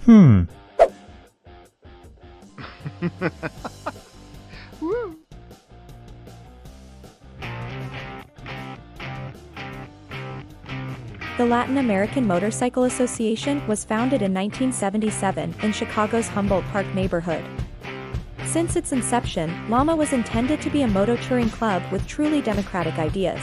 Hmm. The Latin American Motorcycle Association was founded in 1977 in Chicago's Humboldt Park neighborhood. Since its inception, Lama was intended to be a moto-touring club with truly democratic ideas.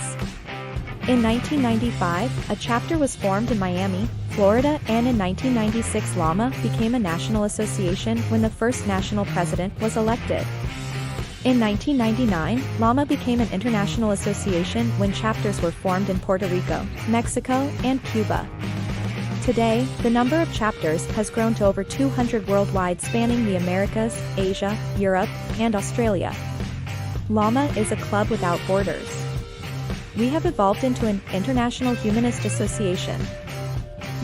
In 1995, a chapter was formed in Miami, Florida, and in 1996 Lama became a national association when the first national president was elected. In 1999, Lama became an international association when chapters were formed in Puerto Rico, Mexico, and Cuba. Today, the number of chapters has grown to over 200 worldwide, spanning the Americas, Asia, Europe, and Australia. Lama is a club without borders. We have evolved into an international humanist association.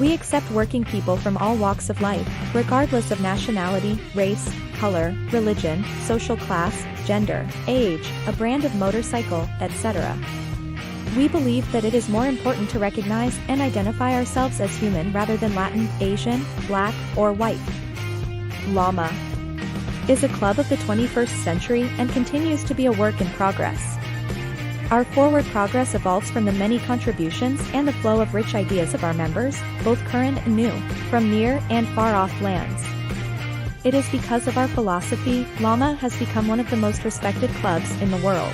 We accept working people from all walks of life, regardless of nationality, race, color, religion, social class, gender, age, a brand of motorcycle, etc. We believe that it is more important to recognize and identify ourselves as human rather than Latin, Asian, Black, or white. Lama is a club of the 21st century and continues to be a work in progress. Our forward progress evolves from the many contributions and the flow of rich ideas of our members, both current and new, from near and far-off lands. It is because of our philosophy, Lama has become one of the most respected clubs in the world.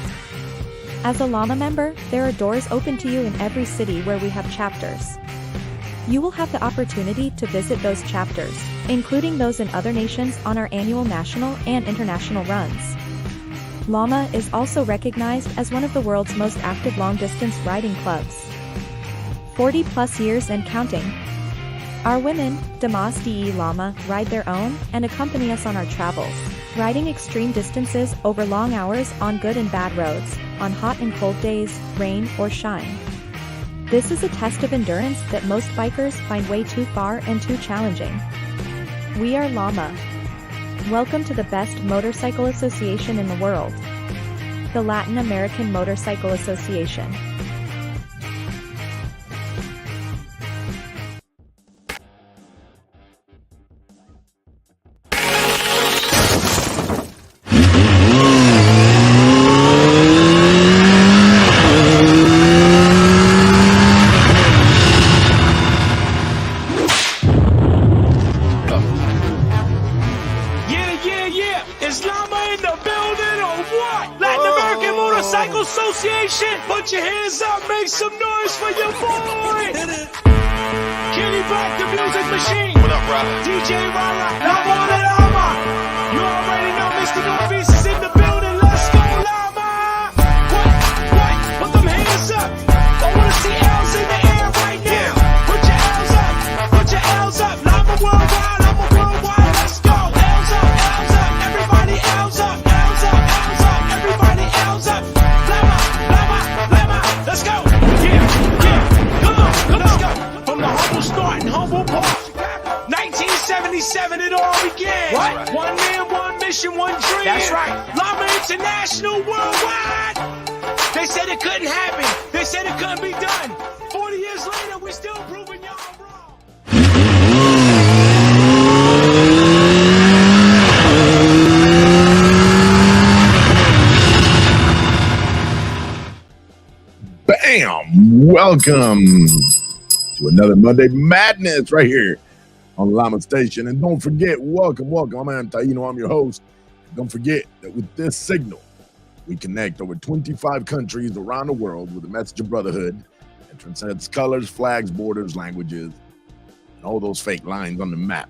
As a Lama member, there are doors open to you in every city where we have chapters. You will have the opportunity to visit those chapters, including those in other nations, on our annual national and international runs. Lama is also recognized as one of the world's most active long-distance riding clubs. 40+ years and counting. Our women, Damas de Lama, ride their own and accompany us on our travels, riding extreme distances over long hours on good and bad roads, on hot and cold days, rain or shine. This is a test of endurance that most bikers find way too far and too challenging. We are Lama. Welcome to the best motorcycle association in the world, the Latin American Motorcycle Association. Is Lama in the building or what? Latin American Motorcycle Association, put your hands up, make some noise for your boy. Kenny Black, the music machine. What up, Rala? DJ Rala, Lama de Lama. You already know Mr. Northeast is in the building. Let's go, Lama. What? Put them hands up. I wanna see L's in the air right now. Put your L's up. Put your L's up. Lama worldwide. Lama worldwide. Let's go. L's up. L's up. Everybody L's up. L's up. L's up. Everybody L's up. Lama. Lama. Lama. Let's go. Yeah. Come on. Let's go. From the humble start in Humboldt Park. 1977 it all began. What? One man, one mission, one dream. That's right. Lama International worldwide. They said it couldn't happen. They said it couldn't be done. 40 years later, we're still proving y'all wrong. Bam! Welcome to another Monday Madness right here on Lama Station. And don't forget, welcome. I'm Antaino. I'm your host. Don't forget that with this signal, we connect over 25 countries around the world with a message of brotherhood that transcends colors, flags, borders, languages, and all those fake lines on the map.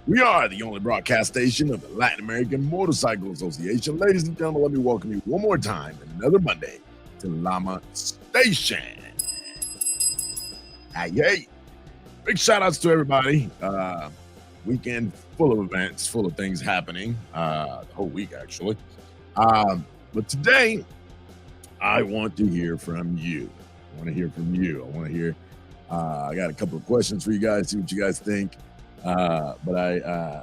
We are the only broadcast station of the Latin American Motorcycle Association. Ladies and gentlemen, let me welcome you one more time and another Monday to Lama Station. Hey. Big shout outs to everybody. Weekend full of events, full of things happening. The whole week, actually. But today, I want to hear from you. I want to hear. I got a couple of questions for you guys, see what you guys think. But I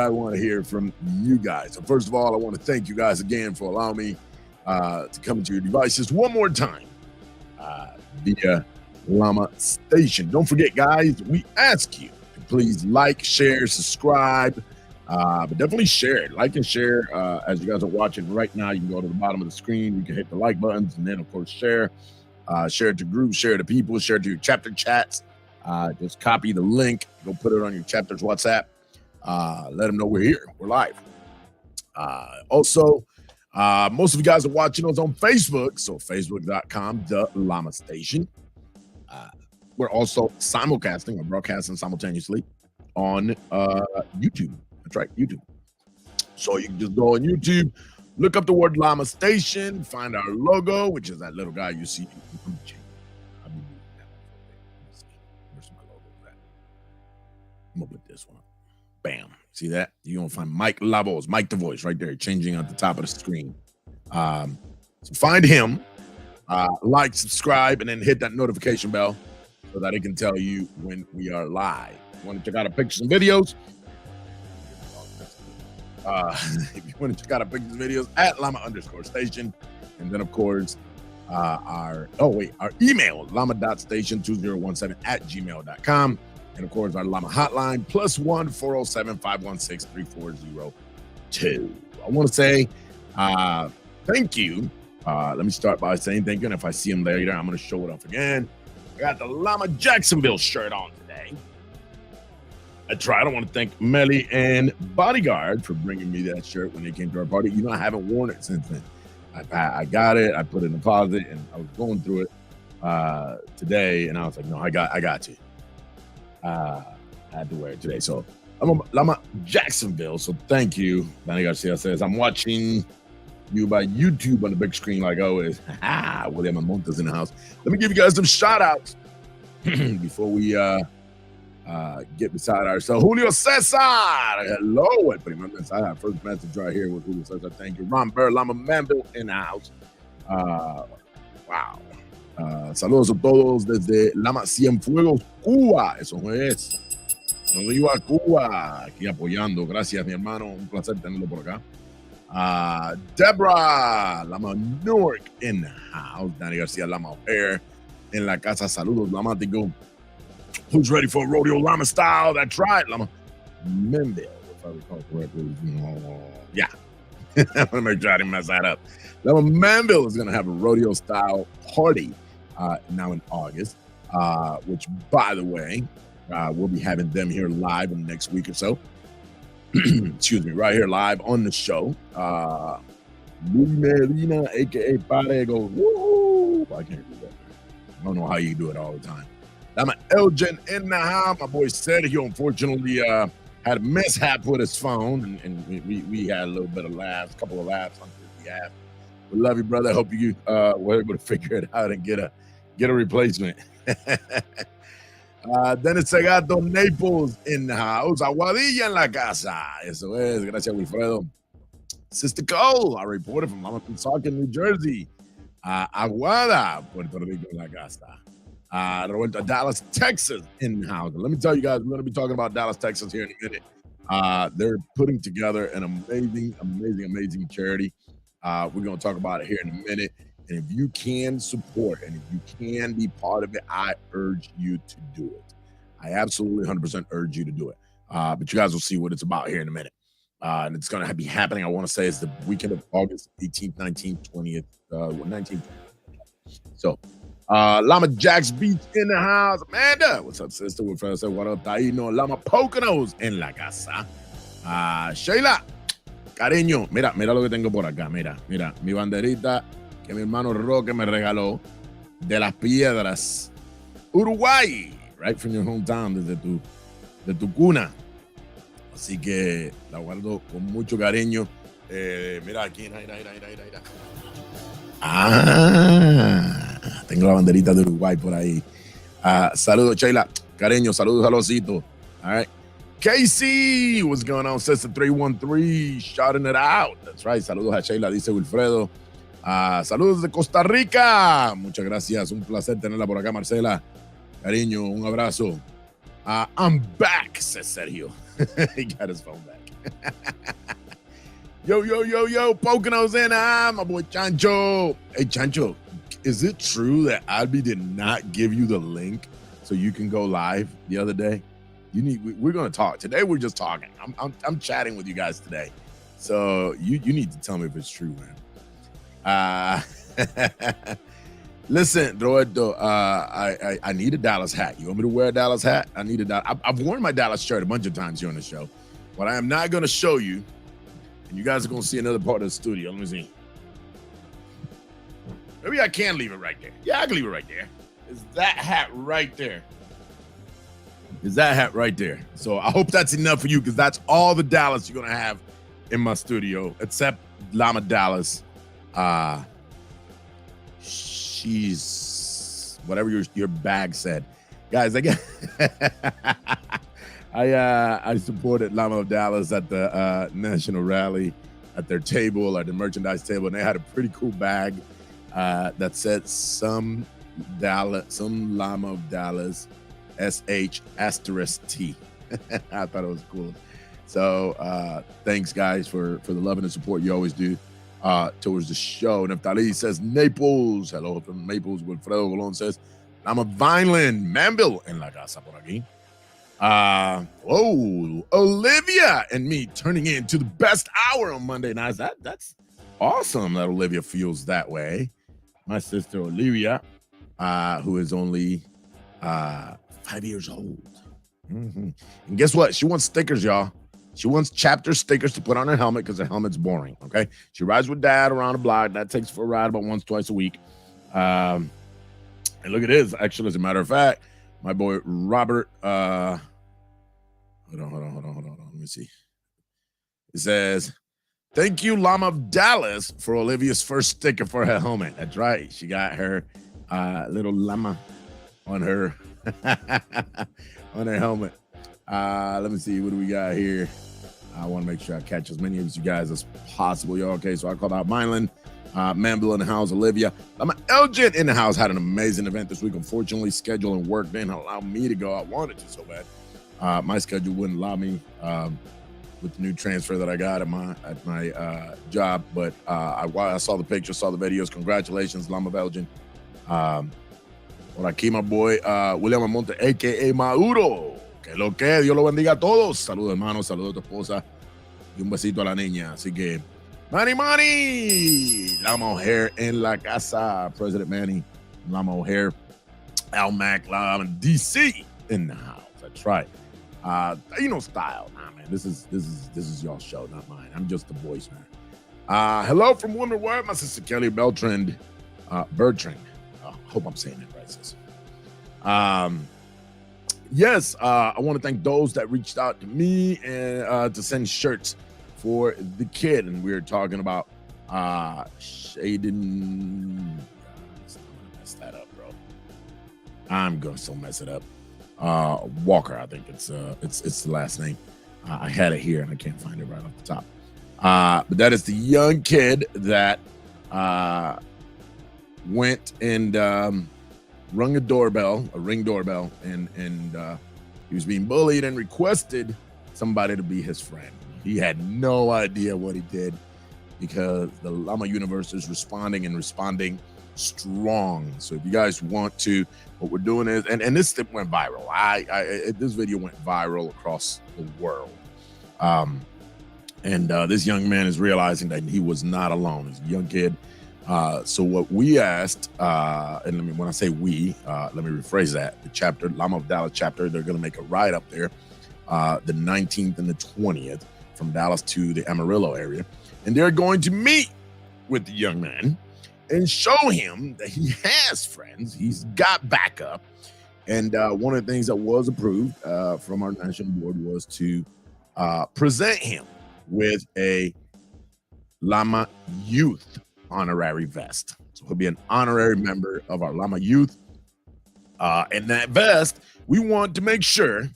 want to hear from you guys. So first of all, I want to thank you guys again for allowing me to come to your devices one more time via Lama Station. Don't forget, guys, we ask you to please like, share, subscribe, but definitely share it. Like and share as you guys are watching right now. You can go to the bottom of the screen. You can hit the like buttons and then, of course, share. Share it to groups, share it to people, share it to your chapter chats. Just copy the link, go put it on your chapter's WhatsApp. Let them know we're here, we're live. Also, most of you guys are watching us on Facebook, so facebook.com, the Lama Station. We're also simulcasting or broadcasting simultaneously on YouTube. That's right, YouTube. So you can just go on YouTube, look up the word Lama Station, find our logo, which is that little guy you see. Where's my logo at? I'm gonna put this one up. Bam. See that? You're gonna find Mike Labos, Mike the Voice, right there, changing at the top of the screen. So find him, like, subscribe, and then hit that notification bell so that it can tell you when we are live. You want to check out our pictures and videos? If you want to check out our pictures and videos at Lama_Station, and then of course our email lama.station2017@gmail.com, and of course our Lama hotline +1 407 516 3402. I want to say thank you. Let me start by saying thank you, and if I see him later, I'm going to show it off again. I got the Lama Jacksonville shirt on today. That's right. I want to thank Melly and Bodyguard for bringing me that shirt when they came to our party. You know, I haven't worn it since then. I got it. I put it in the closet, and I was going through it today, and I was like, no, I got you. I had to wear it today. So I'm Lama Jacksonville. So thank you. Danny Garcia says, I'm watching you by YouTube on the big screen like always. William Montes in the house. Let me give you guys some shout outs before we get beside ourselves. Julio Cesar, hello. El primer mensaje, first message right here with Julio Cesar. Thank you. Ron Burr, Lama Manville in the house. Wow. Saludos a todos desde Lama Cienfuegos, Cuba. Eso es. No iba a Cuba, aquí apoyando. Gracias, mi hermano. Un placer tenerlo por acá. Deborah, Lama Newark in the house. Danny Garcia, Lama O'Hare en la casa. Saludos, Lamático. Who's ready for a rodeo Lama style? That's right, Lama Menville, if I recall correctly. Yeah. I'm going to make sure I didn't mess that up. Lama Manville is going to have a rodeo style party now in August, which, by the way, we'll be having them here live in the next week or so. Excuse me, right here live on the show. Louis Medina, aka Pare, goes, woo! I can't do that. I don't know how you do it all the time. I'm Elgin in the house. My boy Sergio, unfortunately, had a mishap with his phone, and we had a little bit of laughs, a couple of laughs on the app. We love you, brother. Hope you were able to figure it out and get a replacement. Dennis Segato Naples in the house. Aguadilla en la casa. Eso es. Gracias, Wilfredo. Sister Cole, our reporter from Lama Pensacola, New Jersey. Aguada, Puerto Rico en la casa. Roberto, Dallas, Texas in the house. Let me tell you guys, we're going to be talking about Dallas, Texas here in a minute. They're putting together an amazing charity. We're going to talk about it here in a minute. And if you can support and if you can be part of it, I urge you to do it. I absolutely 100% urge you to do it. But you guys will see what it's about here in a minute. And it's going to be happening, I want to say, it's the weekend of August 18th, 19th, 20th, 19th. So, Lama Jack's Beach in the house. Amanda, what's up, sister? We're friends. What up, Taino? Lama Poconos en la casa. Sheila, cariño, mira lo que tengo por acá. Mira, mi banderita que mi hermano Roque me regaló de las Piedras, Uruguay, right from your hometown, de tu cuna. Así que la guardo con mucho cariño. Mira aquí, mira. Tengo la banderita de Uruguay por ahí. Saludos, Sheila. Cariño, saludos al osito. All right. Casey, what's going on? Sister 313, shouting it out. That's right. Saludos a Sheila, dice Wilfredo. Saludos de Costa Rica. Muchas gracias. Un placer tenerla por acá, Marcela. Cariño, un abrazo. I'm back, says Sergio. He got his phone back. Yo, Poconos in. My boy Chancho. Hey, Chancho, is it true that Albie did not give you the link so you can go live the other day? We're going to talk today. We're just talking. I'm chatting with you guys today, so you need to tell me if it's true, man. Listen, Roberto, I need a Dallas hat. You want me to wear a Dallas hat? I need a Dallas. I've worn my Dallas shirt a bunch of times here on the show. What I am not going to show you, and you guys are going to see another part of the studio. Let me see. Maybe I can leave it right there. Yeah, I can leave it right there. Is that hat right there? Is that hat right there? So I hope that's enough for you, because that's all the Dallas you're going to have in my studio, except Lama Dallas. She's whatever your bag said. Guys, I supported Lama of Dallas at the national rally at their table, at the merchandise table, and they had a pretty cool bag that said some Lama of Dallas SH asterisk T. I thought it was cool. So thanks guys for the love and the support you always do towards the show. Neftali says Naples. Hello from Naples. Wilfredo Golon says Lama Vineland, Manville en la casa por aquí. Olivia and me turning into the best hour on Monday nights. That's awesome that Olivia feels that way. My sister Olivia, who is only 5 years old. Mm-hmm. And guess what? She wants stickers, y'all. She wants chapter stickers to put on her helmet because her helmet's boring, okay? She rides with dad around the block. That takes for a ride about once, twice a week. And look at this. Actually, as a matter of fact, my boy Robert, hold on. Let me see. It says, thank you, Lama of Dallas, for Olivia's first sticker for her helmet. That's right. She got her little llama on her on her helmet. Let me see. What do we got here? I want to make sure I catch as many of you guys as possible, y'all. Okay, so I called out Milan, Manville in the house, Olivia. Lama Elgin in the house had an amazing event this week. Unfortunately, scheduling work didn't allow me to go. I wanted to so bad. My schedule wouldn't allow me with the new transfer that I got at my job. But I saw the pictures, saw the videos. Congratulations, Lama Belgian. Por aquí, my boy William Monte, a.k.a. Maduro. Que lo que, Dios lo bendiga a todos. Saludos, hermanos, saludos a tu esposa y un besito a la niña. Así que, Manny, Lama O'Hare en la casa. President Manny, Lama O'Hare, Al Mac, Lama DC in the house. That's right. Style. Nah, man, this is y'all's show, not mine. I'm just the voice, man. Hello from Wonder Word, my sister Kelly Bertrand. Hope I'm saying that right, sis. Yes, I want to thank those that reached out to me and to send shirts for the kid. And we were talking about Shaden. I'm gonna mess that up, bro. I'm gonna so mess it up. Walker, I think it's the last name. I had it here and I can't find it right off the top. But that is the young kid that went and rung a ring doorbell, and he was being bullied and requested somebody to be his friend. He had no idea what he did, because the Lama universe is responding strong. So if you guys want to, what we're doing is, and this went viral. This video went viral across the world. And this young man is realizing that he was not alone. He's a young kid. So what we asked, and when I say we, let me rephrase that. The chapter, Lama of Dallas chapter, they're going to make a ride up there the 19th and the 20th from Dallas to the Amarillo area. And they're going to meet with the young man and show him that he has friends. He's got backup. And one of the things that was approved from our national board was to present him with a Lama Youth honorary vest. So he'll be an honorary member of our Lama Youth. And that vest, we want to make sure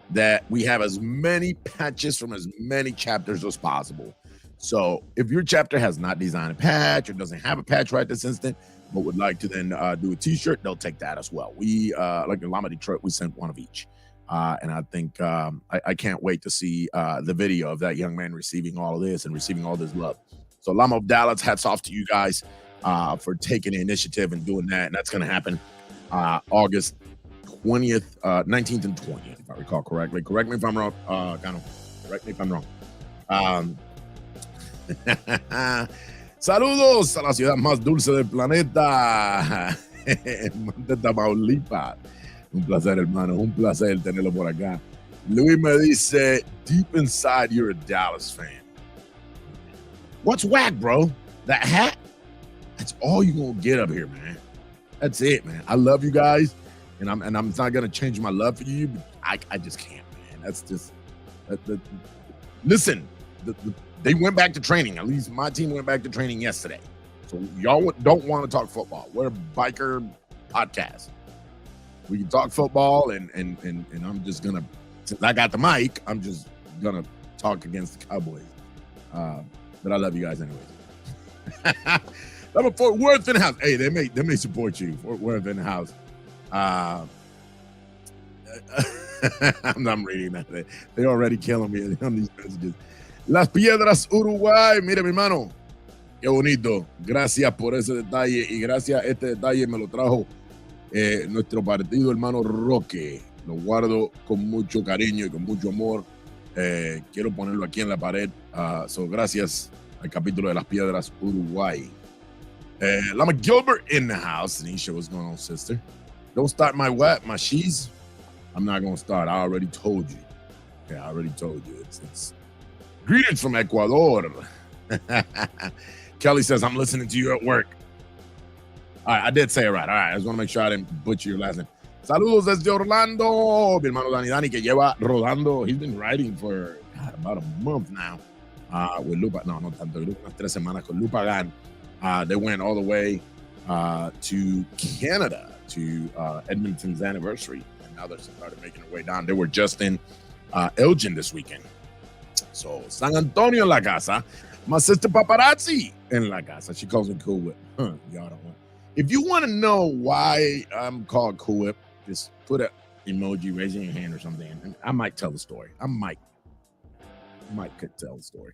that we have as many patches from as many chapters as possible. So if your chapter has not designed a patch or doesn't have a patch right this instant, but would like to then do a t-shirt, they'll take that as well. We, like in Lama Detroit, we sent one of each. And I think I can't wait to see the video of that young man receiving all of this and receiving all this love. So Lama of Dallas, hats off to you guys for taking the initiative and doing that. And that's going to happen August 20th, 19th and 20th, if I recall correctly. Correct me if I'm wrong. Correct me if I'm wrong. Saludos a la ciudad más dulce del planeta. De Tamaulipas. Un placer, hermano. Un placer tenerlo por acá. Luis me dice, deep inside, you're a Dallas fan. What's whack, bro? That hat? That's all you're going to get up here, man. That's it, man. I love you guys, and I'm not going to change my love for you, but I just can't, man. That's just... Listen, they went back to training. At least my team went back to training yesterday. So y'all don't want to talk football. We're a biker podcast. We can talk football, and I'm just going to... Since I got the mic, I'm just going to talk against the Cowboys. But I love you guys anyways. Number Fort Worth in the house. Hey, they may support you. Fort Worth in the house. I'm reading that. They're already killing me on these messages. Las Piedras, Uruguay. Mira, mi hermano. Qué bonito. Gracias por ese detalle. Y gracias a este detalle me lo trajo nuestro partido hermano Roque. Lo guardo con mucho cariño y con mucho amor. Quiero ponerlo aquí en la pared. So gracias al capítulo de Las Piedras, Uruguay. Lama Gilbert in the house. Anisha, what's going on, sister? Don't start my she's. I'm not going to start. I already told you. Okay, I already told you. It's greetings from Ecuador. Kelly says, I'm listening to you at work. All right, I did say it right. All right, I just want to make sure I didn't butcher your last name. Saludos desde Orlando. Mi hermano Dani, que lleva rodando. He's been writing for about a month now with Lupa. No tanto. Unas 3 semanas con Lupa Gan. They went all the way to Canada to Edmonton's anniversary. And now they're started making their way down. They were just in Elgin this weekend. So San Antonio en la casa. My sister Paparazzi in la casa. She calls me Cool Whip. Y'all don't want. If you want to know why I'm called Cool Whip, just put an emoji raising your hand or something, and I might tell the story. I might could tell the story.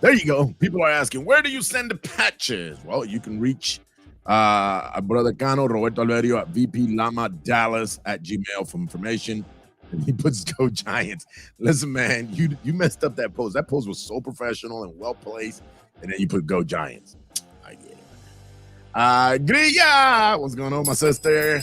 There you go. People are asking, where do you send the patches? Well, you can reach our brother Cano, Roberto Alverio at vplamadallas@gmail for information. And he puts Go Giants. Listen, man, you messed up that post. That post was so professional and well placed, and then you put Go Giants. I get it. Grilla, what's going on, my sister?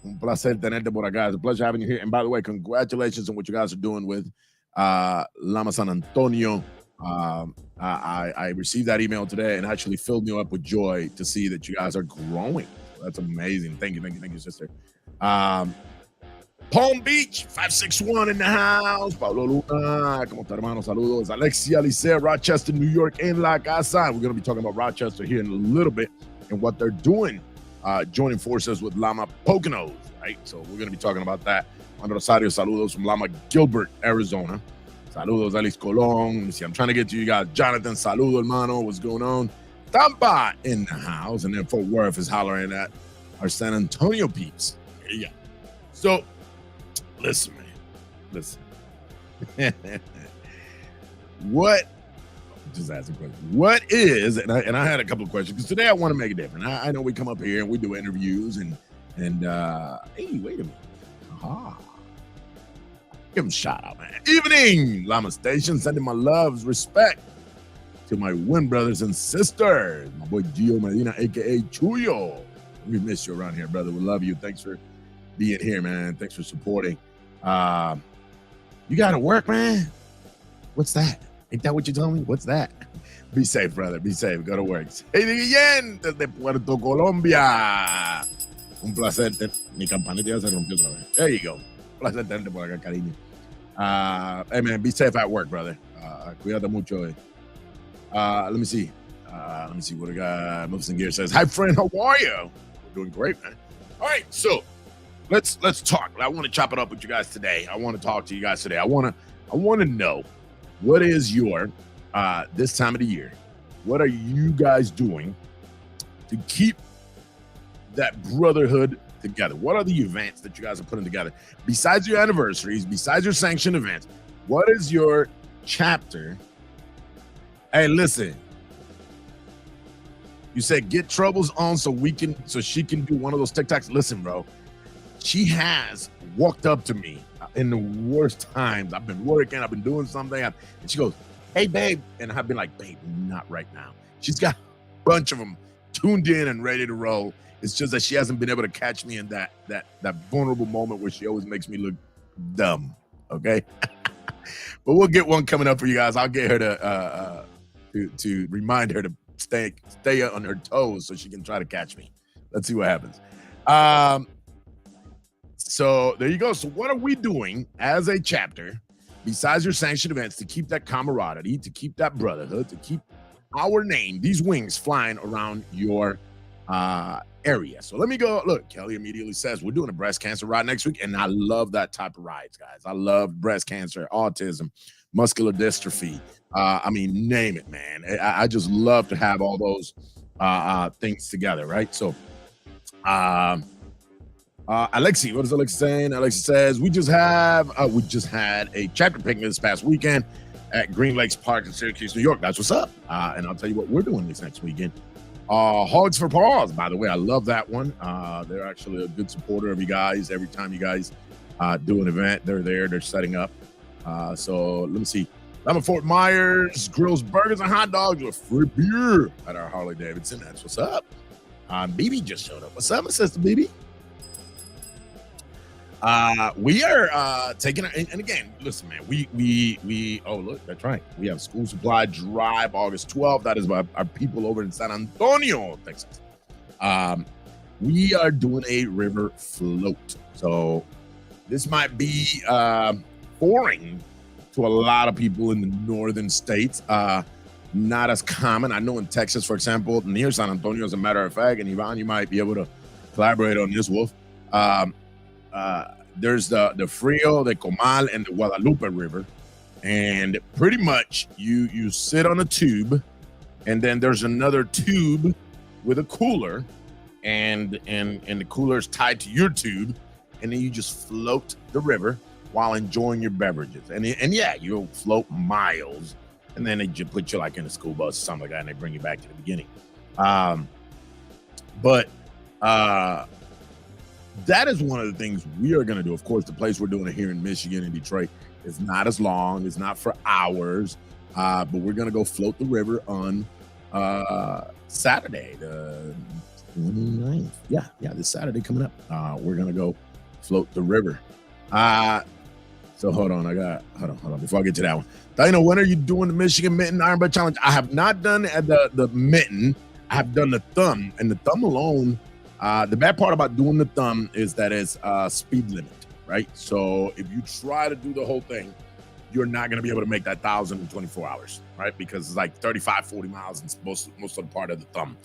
Un placer tenerte por acá. It's a pleasure having you here. And by the way, congratulations on what you guys are doing with Lama San Antonio. I received that email today and actually filled me up with joy to see that you guys are growing. That's amazing. Thank you, sister. Palm Beach 561 in the house. Pablo Luna, ¿cómo está, hermano? Saludos. Alexia Licea, Rochester, New York, en la casa. We're going to be talking about Rochester here in a little bit and what they're doing, joining forces with Lama Poconos, right? So we're going to be talking about that. Juan Rosario, saludos from Lama Gilbert, Arizona. Saludos, Alice Colon. Let me see. I'm trying to get to you guys. Jonathan, saludo, hermano. What's going on? Tampa in the house. And then Fort Worth is hollering at our San Antonio peeps. Yeah. So, listen, man. Listen. Just ask a question. What is, and I had a couple of questions, because today I want to make it different. I know we come up here and we do interviews and hey, wait a minute. Aha. Give him a shout out, man. Evening, Lama Station. Sending my loves, respect to my Win brothers and sisters. My boy Gio Medina, a.k.a. Chuyo. We miss you around here, brother. We love you. Thanks for being here, man. Thanks for supporting. You got to work, man. What's that? Ain't that what you told me? What's that? Be safe, brother. Be safe. Go to work. Hey, Guillén, desde Puerto Colombia. Un placer. Mi campanita ya se rompió otra vez. There you go. Un placer tenerte por acá, cariño. Hey, man, be safe at work, brother. Cuídate mucho. Let me see. What a guy, Milton Gear says. Hi, friend. How are you? We're doing great, man. All right, so let's talk. I want to chop it up with you guys today. I want to talk to you guys today. I want to know, what is your this time of the year? What are you guys doing to keep that brotherhood together? What are the events that you guys are putting together besides your anniversaries, besides your sanctioned events? What is your chapter? Hey, listen, You said get Troubles on so she can do one of those TikToks. Listen, bro, she has walked up to me in the worst times. I've been working, I've been doing something, and she goes, "Hey, babe," and I've been like, "Babe, not right now." She's got a bunch of them tuned in and ready to roll. It's just that she hasn't been able to catch me in that vulnerable moment where she always makes me look dumb. Okay, but we'll get one coming up for you guys. I'll get her to remind her to stay on her toes so she can try to catch me. Let's see what happens. So there you go. So what are we doing as a chapter besides your sanctioned events to keep that camaraderie, to keep that brotherhood, to keep our name, these wings flying around your area? So let me go. Look, Kelly immediately says we're doing a breast cancer ride next week, and I love that type of rides, guys. I love breast cancer, autism, muscular dystrophy. I mean, name it, man. I just love to have all those things together, right? So Alexi, what is Alexi saying? Alexi says we just had a chapter picnic this past weekend at Green Lakes Park in Syracuse, New York. That's what's up. And I'll tell you what we're doing this next weekend. Hogs for Paws, by the way. I love that one. They're actually a good supporter of you guys. Every time you guys do an event, they're there. They're setting up. So let me see. Lama Fort Myers grills burgers and hot dogs with free beer at our Harley Davidson. That's what's up. BB just showed up. What's up, my sister BB? We are taking, and again, listen, man, we oh, look, that's right. We have School Supply Drive August 12th. That is our people over in San Antonio, Texas. We are doing a river float. So this might be foreign to a lot of people in the northern states. Not as common. I know in Texas, for example, near San Antonio, as a matter of fact, and Ivan, you might be able to collaborate on this, Wolf. There's the Frio, the Comal, and the Guadalupe River, and pretty much you sit on a tube, and then there's another tube with a cooler, and the cooler is tied to your tube, and then you just float the river while enjoying your beverages, and yeah, you'll float miles, and then they just put you like in a school bus or something like that, and they bring you back to the beginning. That is one of the things we are going to do. Of course, the place we're doing it here in Michigan and Detroit is not as long. It's not for hours, but we're going to go float the river on Saturday, the 29th. Yeah, this Saturday coming up. We're going to go float the river. So hold on. Hold on. Before I get to that one, Dino, when are you doing the Michigan Mitten Iron Butt Challenge? I have not done the mitten. I have done the thumb, and the thumb alone. The bad part about doing the thumb is that it's speed limit, right? So if you try to do the whole thing, you're not going to be able to make that 1,000 in 24 hours, right? Because it's like 35, 40 miles in most of the part of the thumb.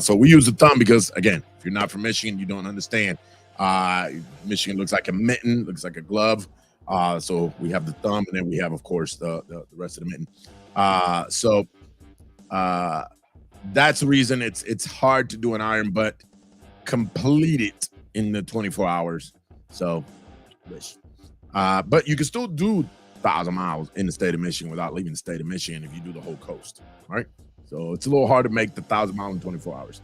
So we use the thumb because, again, if you're not from Michigan, you don't understand. Michigan looks like a mitten, looks like a glove. So we have the thumb, and then we have, of course, the rest of the mitten. That's the reason it's hard to do an iron butt. Complete it in the 24 hours. So, but you can still do 1,000 miles in the state of Michigan without leaving the state of Michigan if you do the whole coast, right? So it's a little hard to make the 1,000 miles in 24 hours.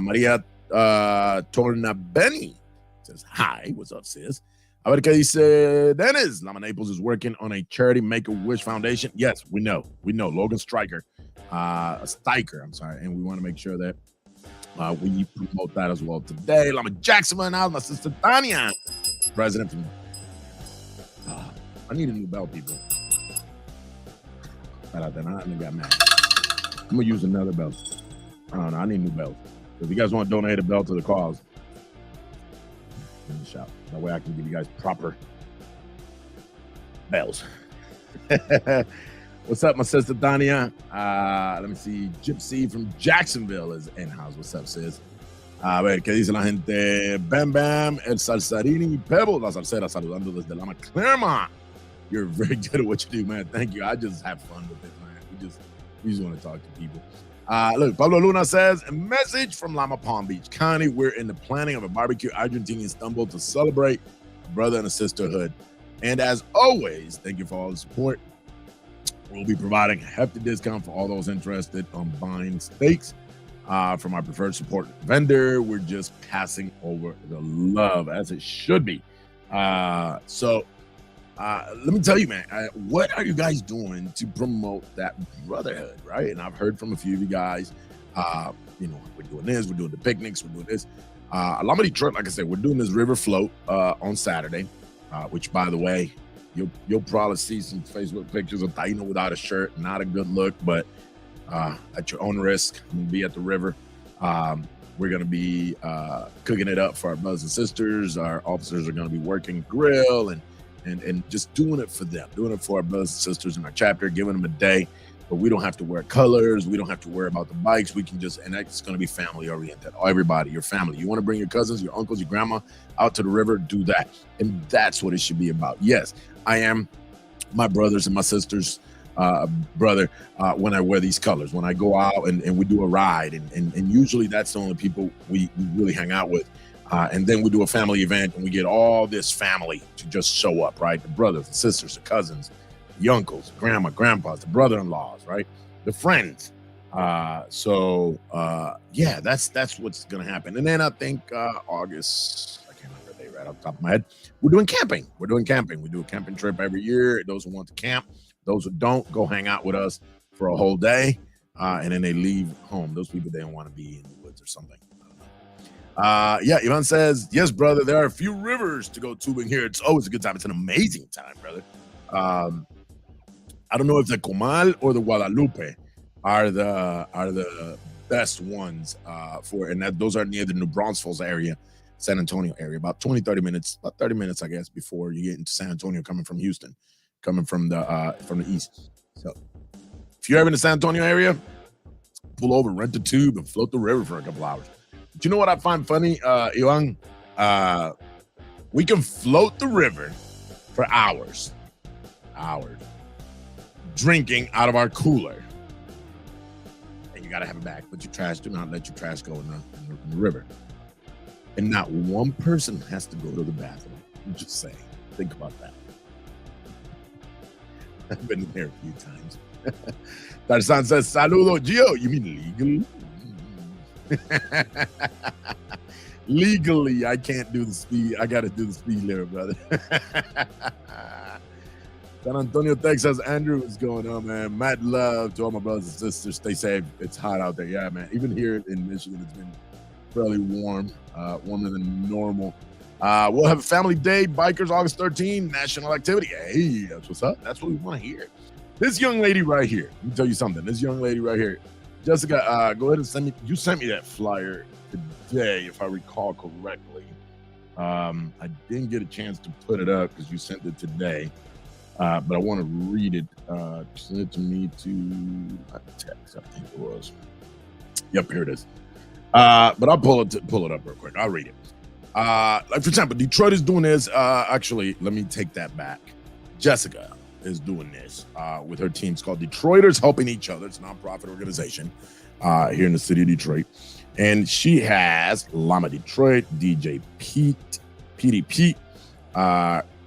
Maria Tornabeni says, hi, what's up, sis? A ver qué dice Dennis. Lama Naples is working on a charity Make-A-Wish Foundation. Yes, we know. Logan Stryker, Steicher, I'm sorry. And we want to make sure that we promote that as well today. Lama Jackson, my sister Tanya, president from. I need a new belt, people. Right out there, I got mad. I'm gonna use another belt. I don't know. I need a new belt. If you guys want to donate a belt to the cause, in the shop. That way, I can give you guys proper bells. What's up, my sister Tanya? Let me see. Gypsy from Jacksonville is in house. What's up, sis? A ver, ¿qué dice la gente? Bam Bam, El Salsarini, Pebble, la salsera, saludando desde Lama Claremont. You're very good at what you do, man. Thank you. I just have fun with it, man. We just want to talk to people. Look, Pablo Luna says, a message from Lama Palm Beach County. We're in the planning of a barbecue Argentinian stumble to celebrate a brother and a sisterhood. And as always, thank you for all the support. We'll be providing a hefty discount for all those interested on buying steaks from our preferred support vendor. We're just passing over the love as it should be. So let me tell you, man, what are you guys doing to promote that brotherhood, right? And I've heard from a few of you guys, we're doing this, we're doing the picnics, we're doing this. Lama Detroit, like I said, we're doing this river float on Saturday, which, by the way, you'll probably see some Facebook pictures of Taino without a shirt. Not a good look, but at your own risk, I'm gonna be at the river. We're gonna be cooking it up for our brothers and sisters. Our officers are gonna be working grill and just doing it for them, doing it for our brothers and sisters in our chapter, giving them a day. But we don't have to wear colors. We don't have to worry about the bikes. We can just, and that's going to be family oriented. Everybody, your family. You want to bring your cousins, your uncles, your grandma out to the river, do that. And that's what it should be about. Yes, I am my brothers and my sisters' brother when I wear these colors, when I go out and we do a ride. And usually that's the only people we really hang out with. And then we do a family event and we get all this family to just show up, right? The brothers, the sisters, the cousins, the uncles, grandma, grandpas, the brother-in-laws, right? The friends. Yeah, that's what's gonna happen. And then I think August, I can't remember the date right off the top of my head. We're doing camping. We do a camping trip every year. Those who want to camp, those who don't, go hang out with us for a whole day. And then they leave home. Those people, they don't want to be in the woods or something. Yeah, Ivan says, yes, brother, there are a few rivers to go tubing here. It's always a good time. It's an amazing time, brother. I don't know if the Comal or the Guadalupe are the best ones for, and those are near the New Braunfels area, San Antonio area, about 30 minutes, I guess, before you get into San Antonio, coming from Houston, coming from the east. So if you're ever in the San Antonio area, pull over, rent a tube, and float the river for a couple hours. But you know what I find funny, Ivan? We can float the river for hours, drinking out of our cooler. And you got to have a bag, but your trash, do not let your trash go in the river. And not one person has to go to the bathroom. I'm just saying, think about that. I've been there a few times. Tarzan says, saludo, Gio. You mean legally? Legally, I can't do the speed. I got to do the speed limit, brother. San Antonio, Texas. Andrew, what's going on, man? Mad love to all my brothers and sisters. Stay safe. It's hot out there. Yeah, man. Even here in Michigan, it's been fairly warm, warmer than normal. We'll have a family day, Bikers, August 13, national activity. Hey, that's what's up. That's what we want to hear. This young lady right here, let me tell you something. This young lady right here, Jessica, go ahead and send me. You sent me that flyer today, if I recall correctly. I didn't get a chance to put it up because you sent it today, but I want to read it. Send it to me to text, I think it was. Yep, here it is. But I'll pull it up real quick. I'll read it. Like, for example, Detroit is doing this. Actually, let me take that back. Jessica is doing this with her team. It's called Detroiters Helping Each Other. It's a nonprofit organization here in the city of Detroit. And she has Lama Detroit, DJ Pete, PDP,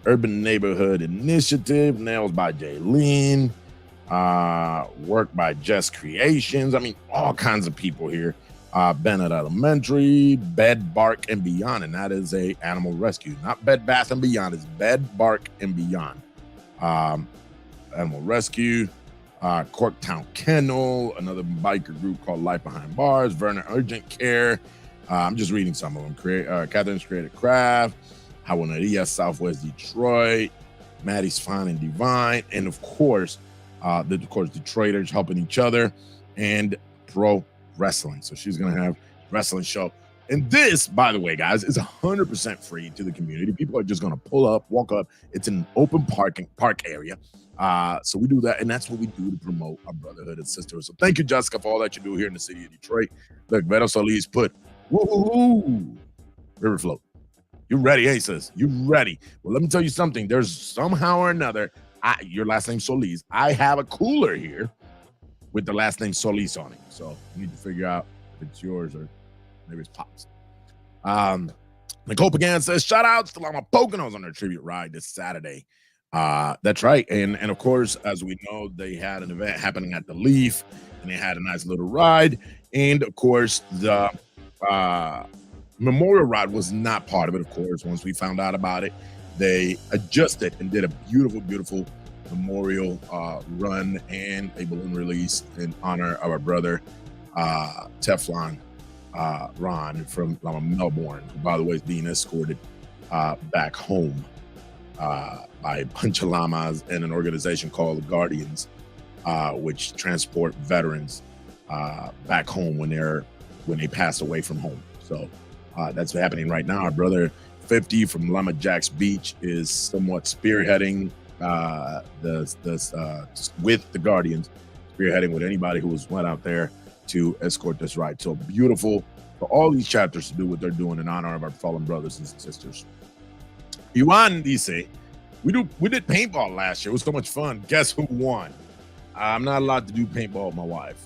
Urban Neighborhood Initiative, Nails by Jaylene, work by Jess Creations. I mean, all kinds of people here. Bennett Elementary, Bed, Bark, and Beyond. And that is a animal rescue. Not Bed, Bath, and Beyond. It's Bed, Bark, and Beyond. Animal Rescue, Corktown Kennel, another biker group called Life Behind Bars, Vernon Urgent Care. I'm just reading some of them. Catherine's Creative Craft, Hawaneria, Southwest Detroit, Maddie's Fine and Divine, and of course, Detroiters Helping Each Other, and Pro Wrestling. So she's gonna have wrestling show. And this, by the way, guys, is 100% free to the community. People are just going to pull up, walk up. It's an open park area. So we do that, and that's what we do to promote our brotherhood and sisterhood. So thank you, Jessica, for all that you do here in the city of Detroit. Look, Vero Solis put, woo, river float. You ready, hey, sis? You ready? Well, let me tell you something. There's somehow or another, your last name Solis. I have a cooler here with the last name Solis on it. So you need to figure out if it's yours or maybe it's Pops. Nicole Pagan says, shout outs to Lama Poconos on their tribute ride this Saturday. That's right. And of course, as we know, they had an event happening at the Leaf, and they had a nice little ride. And of course, the memorial ride was not part of it. Of course, once we found out about it, they adjusted and did a beautiful, beautiful memorial run and a balloon release in honor of our brother Teflon Ron from Lama Melbourne, who, by the way, is being escorted back home by a bunch of llamas and an organization called the Guardians, which transport veterans back home when they pass away from home. So that's happening right now. Our brother 50 from Lama Jack's Beach is somewhat spearheading with the Guardians, spearheading with anybody who went out there to escort this ride. So beautiful for all these chapters to do what they're doing in honor of our fallen brothers and sisters. Yuan dice, we did paintball last year. It was so much fun. Guess who won? I'm not allowed to do paintball with my wife.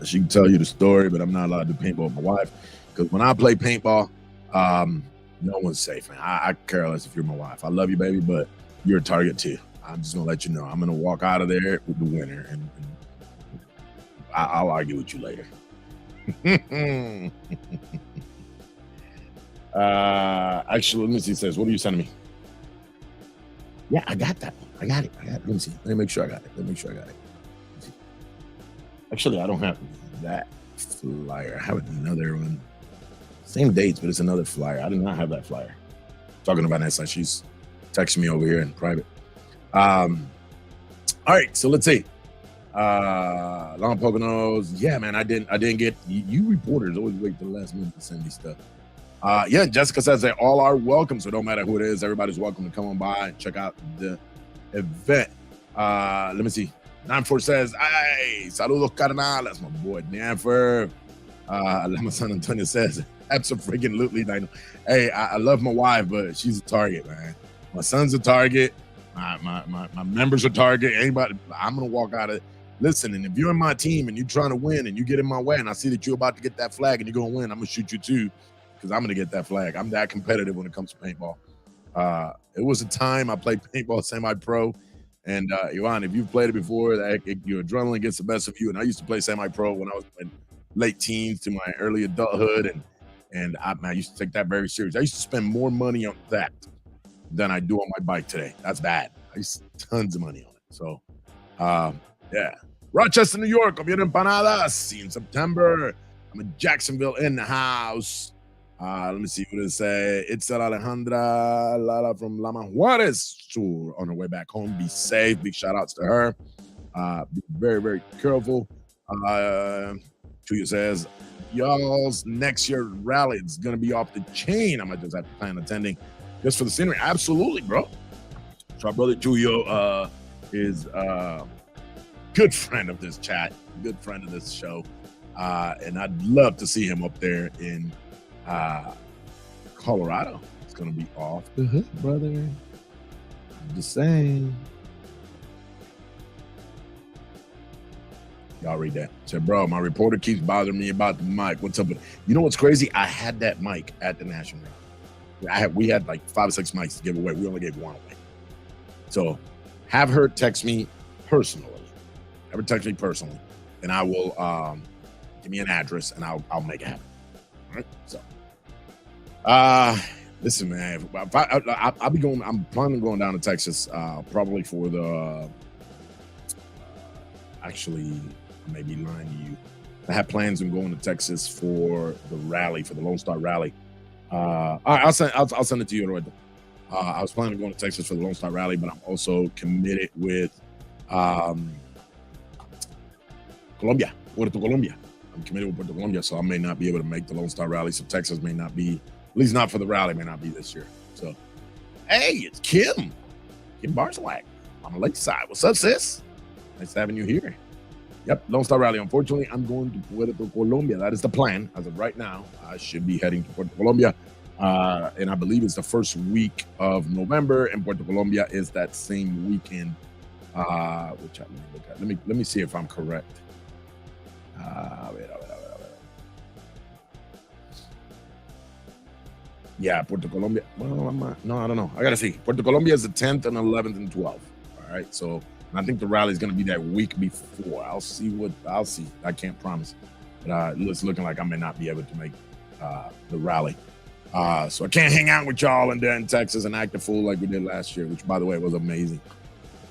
She can tell you the story, but I'm not allowed to do paintball with my wife because when I play paintball, no one's safe, man. I care less if you're my wife. I love you, baby, but you're a target too. I'm just gonna let you know. I'm gonna walk out of there with the winner, and I'll argue with you later. Actually, let me see. It says, what are you sending me? Yeah, I got that one. I got it. Let me see. Let me make sure I got it. Actually, I don't have that flyer. I have another one. Same dates, but it's another flyer. I do not have that flyer. Talking about that, she's texting me over here in private. All right, so let's see. Long Poconos. Yeah, man, I didn't get you reporters always wait till the last minute to send me stuff. Yeah, Jessica says they all are welcome, so don't matter who it is, everybody's welcome to come on by and check out the event. Let me see. Nanfor says, hey, saludos carnal. That's my boy Nanfor. Lama San Antonio says, absolutely, Dino. Hey, I love my wife, but she's a target, man. My son's a target. My members are target. Anybody, I'm gonna walk out of. Listen, and if you're in my team and you're trying to win and you get in my way and I see that you're about to get that flag and you're gonna win, I'm gonna shoot you too, because I'm gonna get that flag. I'm that competitive when it comes to paintball. It was a time I played paintball semi-pro, and Ivan, if you've played it before, your adrenaline gets the best of you. And I used to play semi-pro when I was in late teens to my early adulthood, and I used to take that very serious. I used to spend more money on that than I do on my bike today. That's bad. I used tons of money on it. So, yeah. Rochester, New York, Comiendo Empanadas in September. I'm in Jacksonville in the house. Let me see what it say. It's Alejandra Lala from Lama Juarez Sur on her way back home. Be safe. Big shout outs to her. Be very, very careful. Tuya says, y'all's next year rally is going to be off the chain. I might just have to plan attending just for the scenery. Absolutely, bro. So our brother Tuyo is good friend of this chat, good friend of this show. And I'd love to see him up there in Colorado. It's going to be off the hook, brother. I'm just saying. Y'all read that. Said, bro, my reporter keeps bothering me about the mic. What's up with it? You know what's crazy? I had that mic at the National Rally. We had like 5 or 6 mics to give away. We only gave one away. So have her text me personally. Have her text me personally. And I will give me an address and I'll make it happen. All right. So listen, man. I'll be going. I'm planning on going down to Texas probably for the actually, I may be lying to you. I have plans on going to Texas for the rally, for the Lone Star Rally. All right, I'll send it to you right there. I was planning on going to Texas for the Lone Star Rally, but I'm also committed with Colombia, Puerto Colombia. I'm committed with Puerto Colombia, so I may not be able to make the Lone Star Rally. So Texas may not be, at least not for the rally, may not be this year. So, hey, it's Kim Barzalak on the lakeside. What's up, sis? Nice having you here. Yep, Lone Star Rally. Unfortunately, I'm going to Puerto Colombia. That is the plan. As of right now, I should be heading to Puerto Colombia. And I believe it's the first week of November, and Puerto Colombia is that same weekend. Which let me look at. Let me see if I'm correct. Yeah, Puerto Colombia. Well, no, I don't know. I gotta see. Puerto Colombia is the 10th and 11th and 12th. All right, so I think the rally is gonna be that week before. I'll see. I can't promise. But it's looking like I may not be able to make the rally. So I can't hang out with y'all in there in Texas and act a fool like we did last year, which, by the way, was amazing.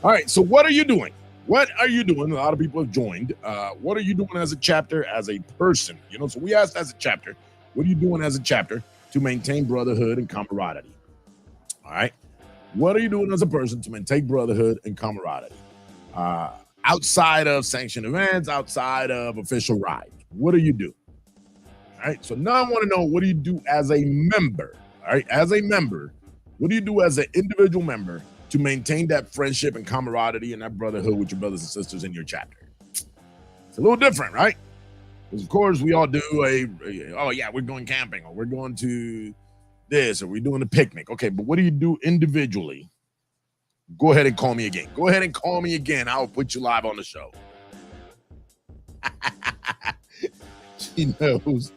All right, so what are you doing? What are you doing? A lot of people have joined. What are you doing as a chapter, as a person? So we asked as a chapter, what are you doing as a chapter to maintain brotherhood and camaraderie? All right. What are you doing as a person to maintain brotherhood and camaraderie? Outside of sanctioned events, outside of official rides, what do you do? All right. So now I want to know, what do you do as a member? All right. As a member, what do you do as an individual member to maintain that friendship and camaraderie and that brotherhood with your brothers and sisters in your chapter? It's a little different, right? Because, of course, we all do oh, yeah, we're going camping, or we're going to this, or we're doing a picnic. Okay, but what do you do individually? Go ahead and call me again. Go ahead and call me again. I'll put you live on the show. She knows.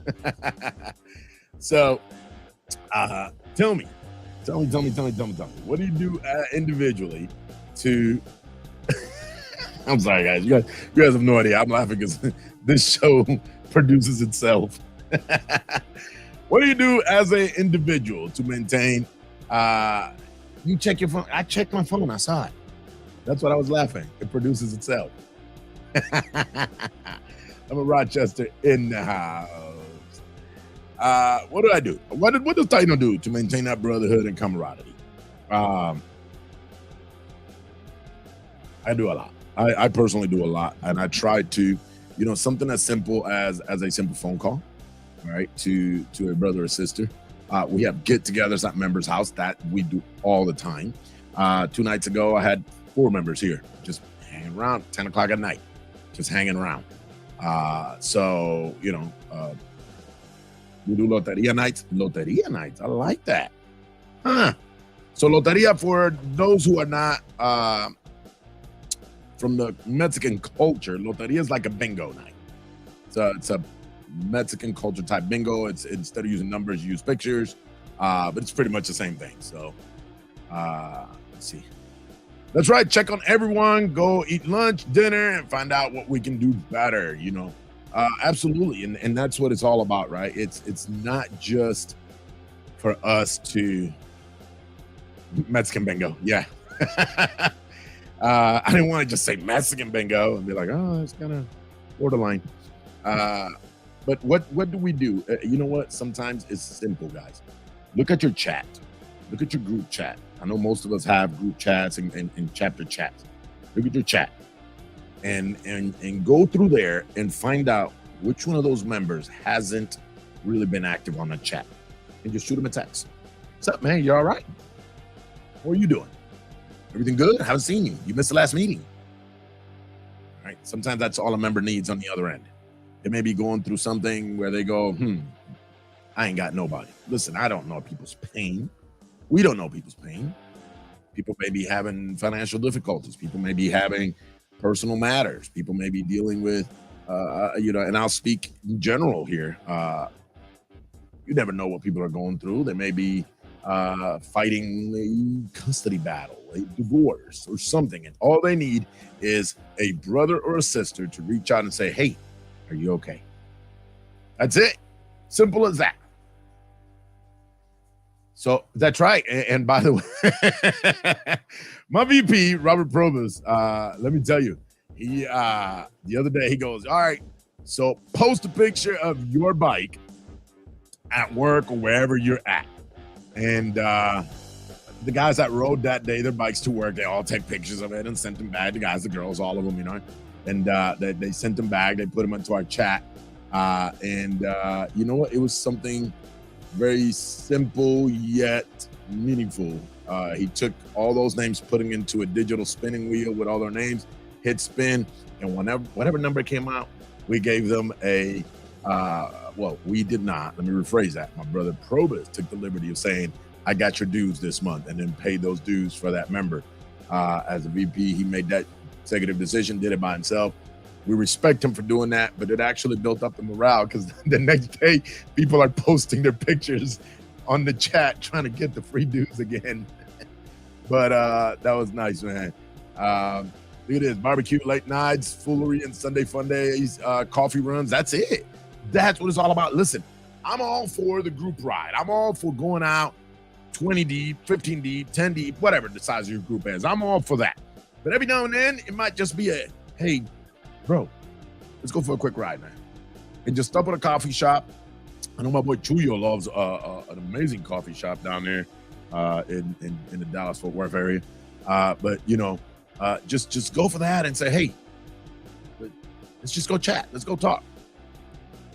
So, tell me. What do you do individually to... I'm sorry, guys. You guys have no idea. I'm laughing because this show produces itself. What do you do as an individual to maintain... you check your phone. I checked my phone. I saw it. That's what I was laughing. It produces itself. I'm a Rochester in the house. What do I do? What does Taino do to maintain that brotherhood and camaraderie? I do a lot. I personally do a lot, and I try to, something as simple as a simple phone call, right, to a brother or sister. We have get-togethers at members' house that we do all the time. 2 nights ago, I had 4 members here, just hanging around 10 o'clock at night, just hanging around. So we do Loteria nights. Loteria nights, I like that. So Loteria, for those who are not from the Mexican culture, Loteria is like a bingo night. It's a Mexican culture type bingo. It's, instead of using numbers, you use pictures, but it's pretty much the same thing. So let's see. That's right. Check on everyone. Go eat lunch, dinner, and find out what we can do better. Absolutely, and that's what it's all about, right? It's not just for us to Mexican bingo. Yeah. I didn't want to just say Mexican bingo and be like, oh, it's kind of borderline. But what do we do? You know what? Sometimes it's simple, guys. Look at your chat. Look at your group chat. I know most of us have group chats and chapter chats. Look at your chat and go through there and find out which one of those members hasn't really been active on the chat, and just shoot them a text. What's up, man? You all right? What are you doing? Everything good? Haven't seen you. You missed the last meeting. All right. Sometimes that's all a member needs on the other end. They may be going through something where they go, I ain't got nobody. Listen, I don't know people's pain. We don't know people's pain. People may be having financial difficulties. People may be having personal matters. People may be dealing with, and I'll speak in general here. You never know what people are going through. They may be fighting a custody battle, a divorce, or something. And all they need is a brother or a sister to reach out and say, hey, are you okay? That's it. Simple as that. So that's right. And by the way, my VP, Robert Probus, let me tell you, he the other day he goes, all right, so post a picture of your bike at work or wherever you're at. And the guys that rode that day, their bikes to work, they all take pictures of it and sent them back. The guys, the girls, all of them, And they sent them back. They put them into our chat. And you know what? It was something very simple yet meaningful. He took all those names, put them into a digital spinning wheel with all their names, hit spin, and whatever number came out, we gave them a, we did not. Let me rephrase that. My brother Probus took the liberty of saying, I got your dues this month, and then paid those dues for that member. As a VP, he made that executive decision, did it by himself. We respect him for doing that, but it actually built up the morale because the next day people are posting their pictures on the chat trying to get the free dues again. But that was nice, man. Look at this: barbecue, late nights, foolery, and Sunday fun days, coffee runs. That's it. That's what it's all about. Listen, I'm all for the group ride. I'm all for going out 20 deep, 15 deep, 10 deep, whatever the size of your group is. I'm all for that. But every now and then, it might just be a, hey, bro, let's go for a quick ride, man. And just stop at a coffee shop. I know my boy Chuyo loves an amazing coffee shop down there in the Dallas-Fort Worth area. But, just go for that and say, hey, let's just go chat. Let's go talk.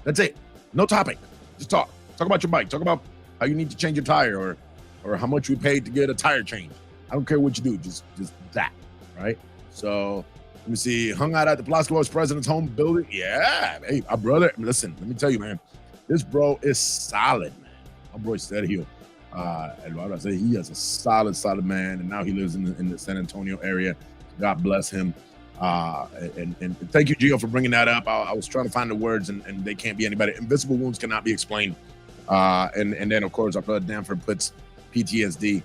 That's it. No topic. Just talk. Talk about your bike. Talk about how you need to change your tire or how much we paid to get a tire change. I don't care what you do. Just that, right? So let me see. Hung out at the Palacio President's home building. Yeah. Hey, my brother. Listen, let me tell you, man. This bro is solid, man. My boy Sergio. And I say he is a solid man. And now he lives in the San Antonio area. God bless him. And thank you, Gio, for bringing that up. I was trying to find the words, and they can't be anybody. Invisible wounds cannot be explained. And then, of course, our brother Danford puts PTSD.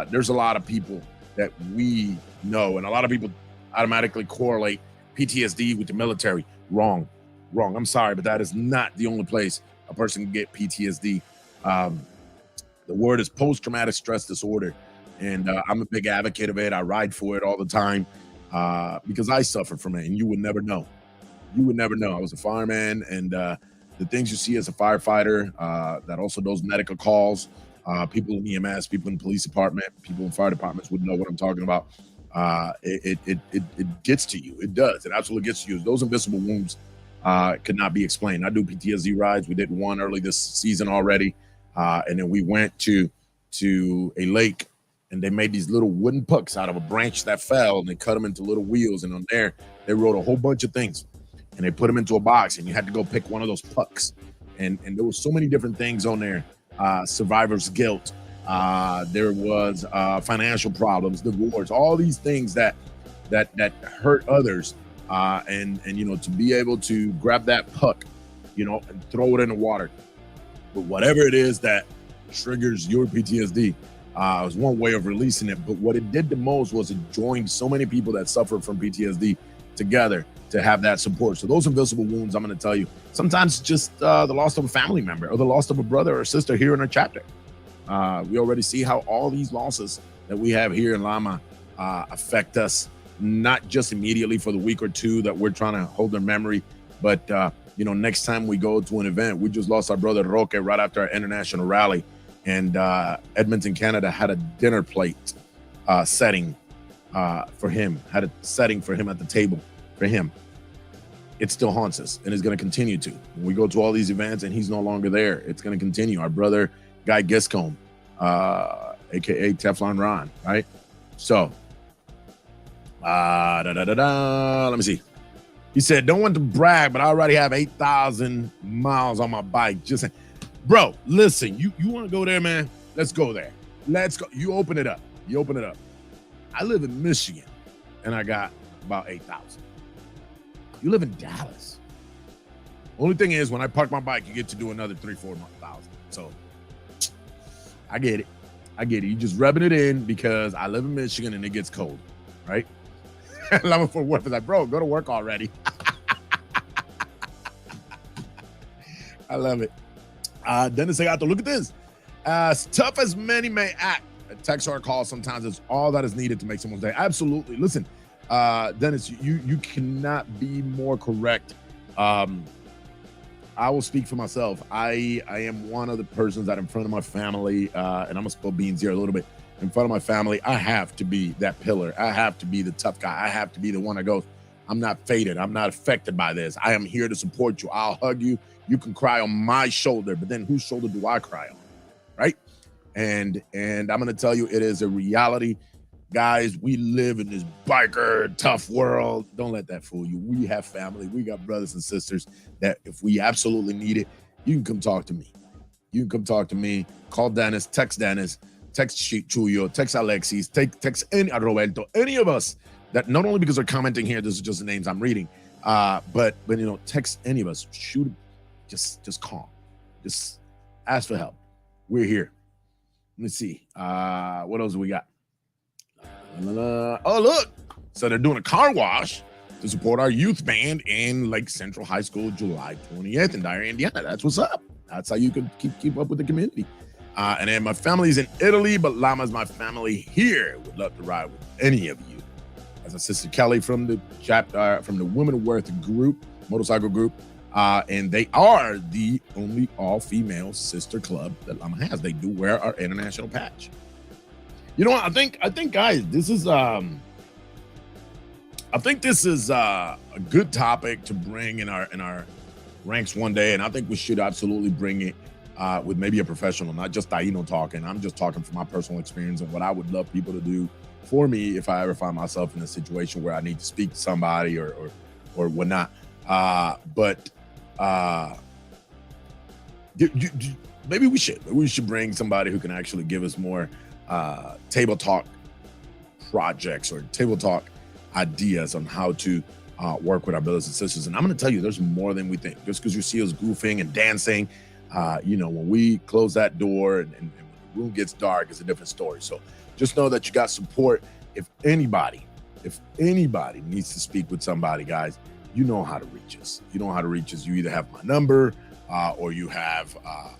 There's a lot of people that we know, and a lot of people automatically correlate PTSD with the military. Wrong. I'm sorry, but that is not the only place a person can get PTSD. The word is post-traumatic stress disorder, and I'm a big advocate of it. I ride for it all the time. Because I suffered from it, and you would never know. I was a fireman, and the things you see as a firefighter, that also those medical calls, people in EMS, people in the police department, people in fire departments would know what I'm talking about. It gets to you. It does. It absolutely gets to you. Those invisible wounds could not be explained. I do PTSD rides. We did one early this season already, and then we went to a lake. And they made these little wooden pucks out of a branch that fell, and they cut them into little wheels. And on there, they wrote a whole bunch of things, and they put them into a box, and you had to go pick one of those pucks. And there was so many different things on there: survivor's guilt. There was financial problems, divorce, all these things that hurt others. And to be able to grab that puck, and throw it in the water, but whatever it is that triggers your PTSD. It was one way of releasing it, but what it did the most was it joined so many people that suffered from PTSD together to have that support. So those invisible wounds, I'm going to tell you, sometimes just the loss of a family member or the loss of a brother or sister here in our chapter. We already see how all these losses that we have here in Lama affect us, not just immediately for the week or two that we're trying to hold their memory, but next time we go to an event. We just lost our brother Roque right after our international rally. And Edmonton, Canada had a dinner plate setting for him, had a setting for him at the table for him. It still haunts us, and it's going to continue to. When we go to all these events and he's no longer there, it's going to continue. Our brother, Guy Giscombe, a.k.a. Teflon Ron, right? So, let me see. He said, don't want to brag, but I already have 8,000 miles on my bike. Just saying. Bro, listen, you want to go there, man? Let's go there. Let's go. You open it up. I live in Michigan, and I got about 8,000. You live in Dallas. Only thing is, when I park my bike, you get to do another 3,000-4,000. So, I get it. You just rubbing it in because I live in Michigan, and it gets cold, right? Lama Fort Worth is like, bro, go to work already. I love it. Dennis, I got to look at this. As tough as many may act, a text or a call sometimes is all that is needed to make someone's day. Absolutely. Listen, Dennis, you cannot be more correct. I will speak for myself. I am one of the persons that in front of my family, and I'm going to spill beans here a little bit. In front of my family, I have to be that pillar. I have to be the tough guy. I have to be the one that goes, I'm not faded. I'm not affected by this. I am here to support you. I'll hug you. You can cry on my shoulder, but then whose shoulder do I cry on, right? And I'm going to tell you, it is a reality. Guys, we live in this biker, tough world. Don't let that fool you. We have family. We got brothers and sisters that if we absolutely need it, you can come talk to me. Call Dennis, text Chuyo, text Alexis, text any Roberto, any of us that not only because they're commenting here, this is just the names I'm reading, but text any of us, shoot. Just call. Just ask for help. We're here. Let me see. What else do we got? Oh, look. So they're doing a car wash to support our youth band in Lake Central High School, July 20th in Dyer, Indiana. That's what's up. That's how you can keep up with the community. And then my family's in Italy, but Lama's my family here. Would love to ride with any of you. As a sister Kelly from the chapter from the Women of Worth group, motorcycle group, and they are the only all-female sister club that Lama has. They do wear our international patch. You know what? I think, guys, this is a good topic to bring in our ranks one day, and I think we should absolutely bring it with maybe a professional, not just Taino talking. I'm just talking from my personal experience and what I would love people to do for me if I ever find myself in a situation where I need to speak to somebody or whatnot. Maybe we should bring somebody who can actually give us more table talk projects or table talk ideas on how to work with our brothers and sisters. And I'm going to tell you, there's more than we think. Just because you see us goofing and dancing, when we close that door and when the room gets dark, it's a different story. So just know that you got support. If anybody needs to speak with somebody, guys, you know how to reach us. You know how to reach us. You either have my number or you have our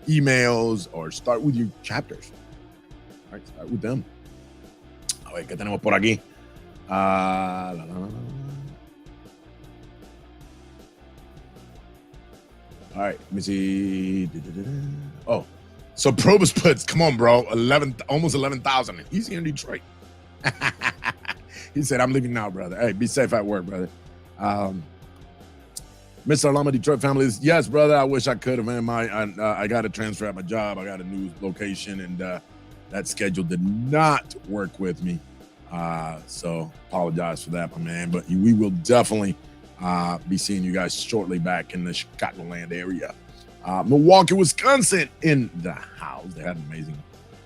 emails, or start with your chapters. All right, start with them. A ver, ¿qué tenemos por aquí? All right, let me see. Oh, so Probus puts, come on, bro, almost 11,000. He's here in Detroit. He said, I'm leaving now, brother. Hey, be safe at work, brother. Mr. Lama Detroit family, yes, brother, I wish I could have, man. I got to transfer at my job. I got a new location, and that schedule did not work with me. So apologize for that, my man. But we will definitely be seeing you guys shortly back in the Chicagoland area. Milwaukee, Wisconsin in the house. They had an amazing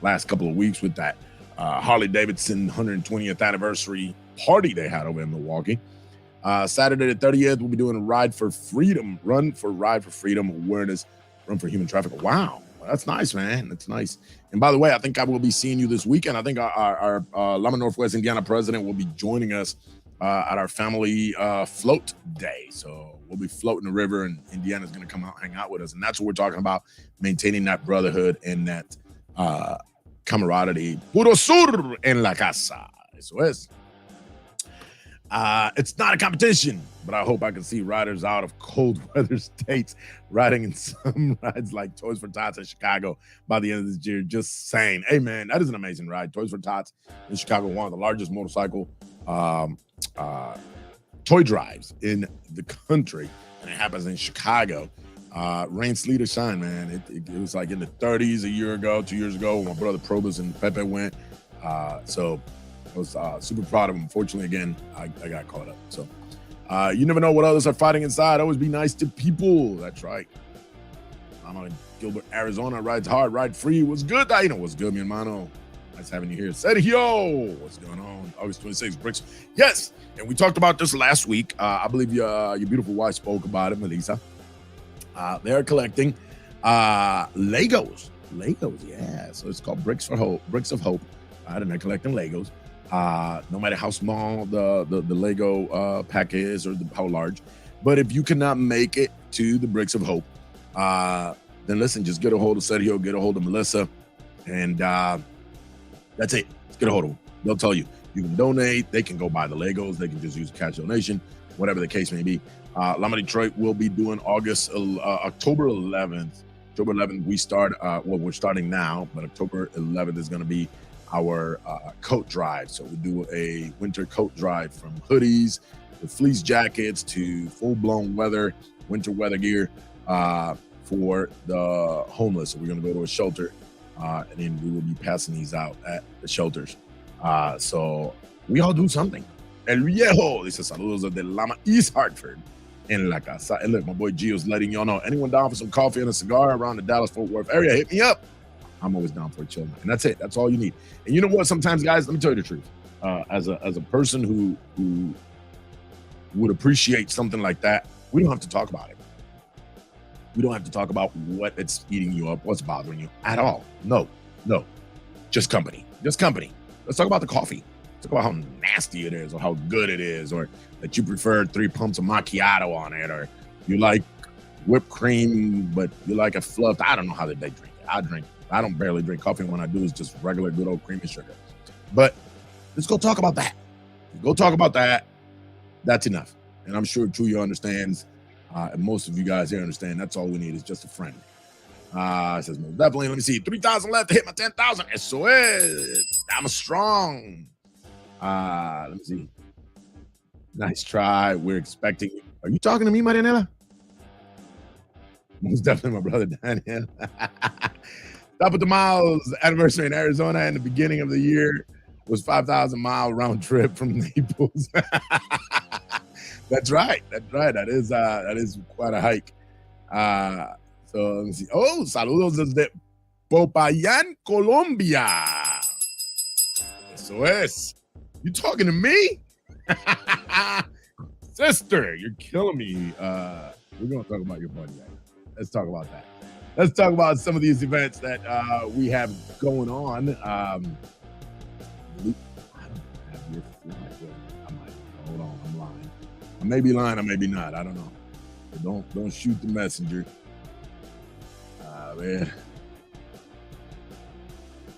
last couple of weeks with that Harley Davidson 120th anniversary party they had over in Milwaukee. Saturday the 30th, we'll be doing a Ride for Freedom, Run for Ride for Freedom Awareness, Run for Human Trafficking. Wow, that's nice, man. That's nice. And by the way, I think I will be seeing you this weekend. I think our Lama Northwest Indiana president will be joining us at our family float day. So we'll be floating the river, and Indiana's going to come out, hang out with us. And that's what we're talking about, maintaining that brotherhood and that camaraderie. Puro sur en la casa. Eso es. It's not a competition, but I hope I can see riders out of cold weather states riding in some rides like Toys for Tots in Chicago by the end of this year. Just saying. Hey, man, that is an amazing ride. Toys for Tots in Chicago, one of the largest motorcycle toy drives in the country, and it happens in Chicago. Rain, sleet, or shine, man. It was like in the 30s a year ago, 2 years ago, when my brother Probus and Pepe went. So I was super proud of him. Unfortunately, again, I got caught up. So you never know what others are fighting inside. Always be nice to people. That's right. I'm on Gilbert, Arizona. Rides hard, ride free. What's good, Dino? What's good, mi hermano? Nice having you here. Sergio, what's going on? August 26th, Bricks. Yes, and we talked about this last week. I believe your beautiful wife spoke about it, Melissa. They're collecting Legos. Legos, yeah. So it's called Bricks of Hope. And they're collecting Legos. No matter how small the Lego pack is or how large. But if you cannot make it to the Bricks of Hope, then listen, just get a hold of Sergio, get a hold of Melissa, and that's it. Just get a hold of them. They'll tell you. You can donate. They can go buy the Legos. They can just use a cash donation, whatever the case may be. Lama Detroit will be doing October 11th. October 11th, we start, we're starting now, but October 11th is going to be our coat drive. So we do a winter coat drive, from hoodies to fleece jackets to full-blown winter weather gear for the homeless. So we're going to go to a shelter, and then we will be passing these out at the shelters. So we all do something. El Viejo dice saludos desde Lama, East Hartford, en la casa. And look, my boy Gio's letting y'all know, anyone down for some coffee and a cigar around the Dallas-Fort Worth area, hit me up. I'm always down for a chill night. And that's it. That's all you need. And you know what? Sometimes, guys, let me tell you the truth. As a person who would appreciate something like that, we don't have to talk about it. We don't have to talk about what it's eating you up, what's bothering you at all. No. Just company. Let's talk about the coffee. Talk about how nasty it is or how good it is, or that you prefer 3 pumps of macchiato on it, or you like whipped cream, but you like it fluffed. I don't know how they drink it. I don't barely drink coffee. When I do, it's just regular good old cream and sugar. But let's go talk about that. Go talk about that. That's enough. And I'm sure Chuyo understands, and most of you guys here understand. That's all we need is just a friend. It says most definitely. Let me see. 3,000 left to hit my 10,000. Eso es. I'm strong. Let me see. Nice try. We're expecting. Are you talking to me, Marianela? Most definitely, my brother Daniel. Top of the Miles anniversary in Arizona, and the beginning of the year was 5,000-mile round trip from Naples. That's right. That is quite a hike. So let me see. Oh, saludos desde Popayán, Colombia. Eso es. You talking to me? Sister, you're killing me. We're going to talk about your party right now. Let's talk about that. Let's talk about some of these events that we have going on. I don't have your flight. Hold on, I'm lying. I may be lying, I may be not. I don't know. But don't shoot the messenger. Man.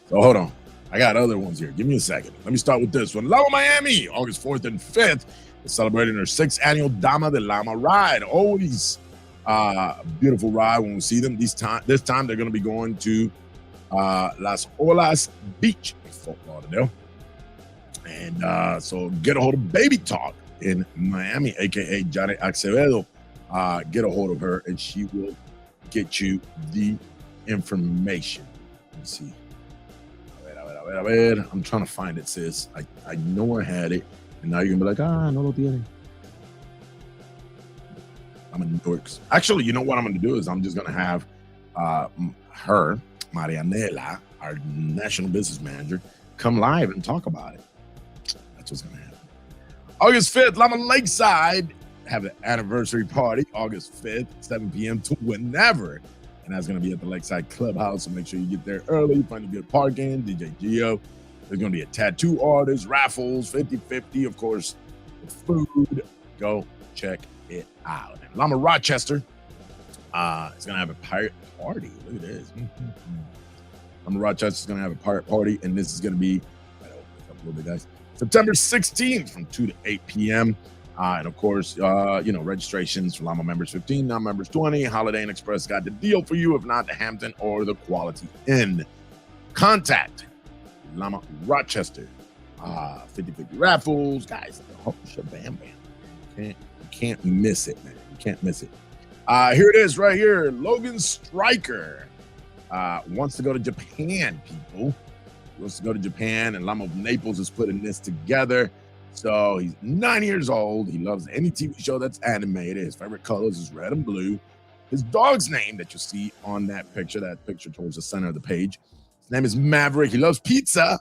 So hold on. I got other ones here. Give me a second. Let me start with this one. Lama Miami, August 4th and 5th, is celebrating their 6th annual Dama de Lama ride. Always a beautiful ride when we see them. This time they're going to be going to Las Olas Beach in Fort Lauderdale. And so get a hold of Baby Talk in Miami, a.k.a. Johnny Acevedo. Get a hold of her, and she will get you the information. Let me see. A ver. I'm trying to find it, sis. I know I had it, and now you're going to be like, no lo tiene. I'm in New York. Actually, you know what I'm going to do is I'm just going to have her, Marianela, our national business manager, come live and talk about it. That's what's going to happen. August 5th, Lama Lakeside have an anniversary party, August 5th, 7 p.m. to whenever. And that's going to be at the Lakeside Clubhouse. So make sure you get there early, find a good parking, DJ Gio. There's going to be a tattoo artist, raffles, 50-50, of course, the food. Go check it out. And Lama Rochester is going to have a pirate party. Look at this. Lama Rochester is going to have a pirate party, and this is going to be, a little bit, guys, September 16th from 2 to 8 p.m. And of course, registrations for Lama members 15, non-members 20. Holiday Inn Express got the deal for you, if not the Hampton or the Quality Inn. Contact Lama Rochester. 50-50 raffles, guys. The whole shabam bam. You can't miss it, man. You can't miss it. Here it is, right here. Logan Stryker wants to go to Japan, people. He wants to go to Japan, and Lama of Naples is putting this together. So he's 9 years old. He loves any TV show that's animated. His favorite colors is red and blue. His dog's name that you see on that picture towards the center of the page, his name is Maverick. He loves pizza.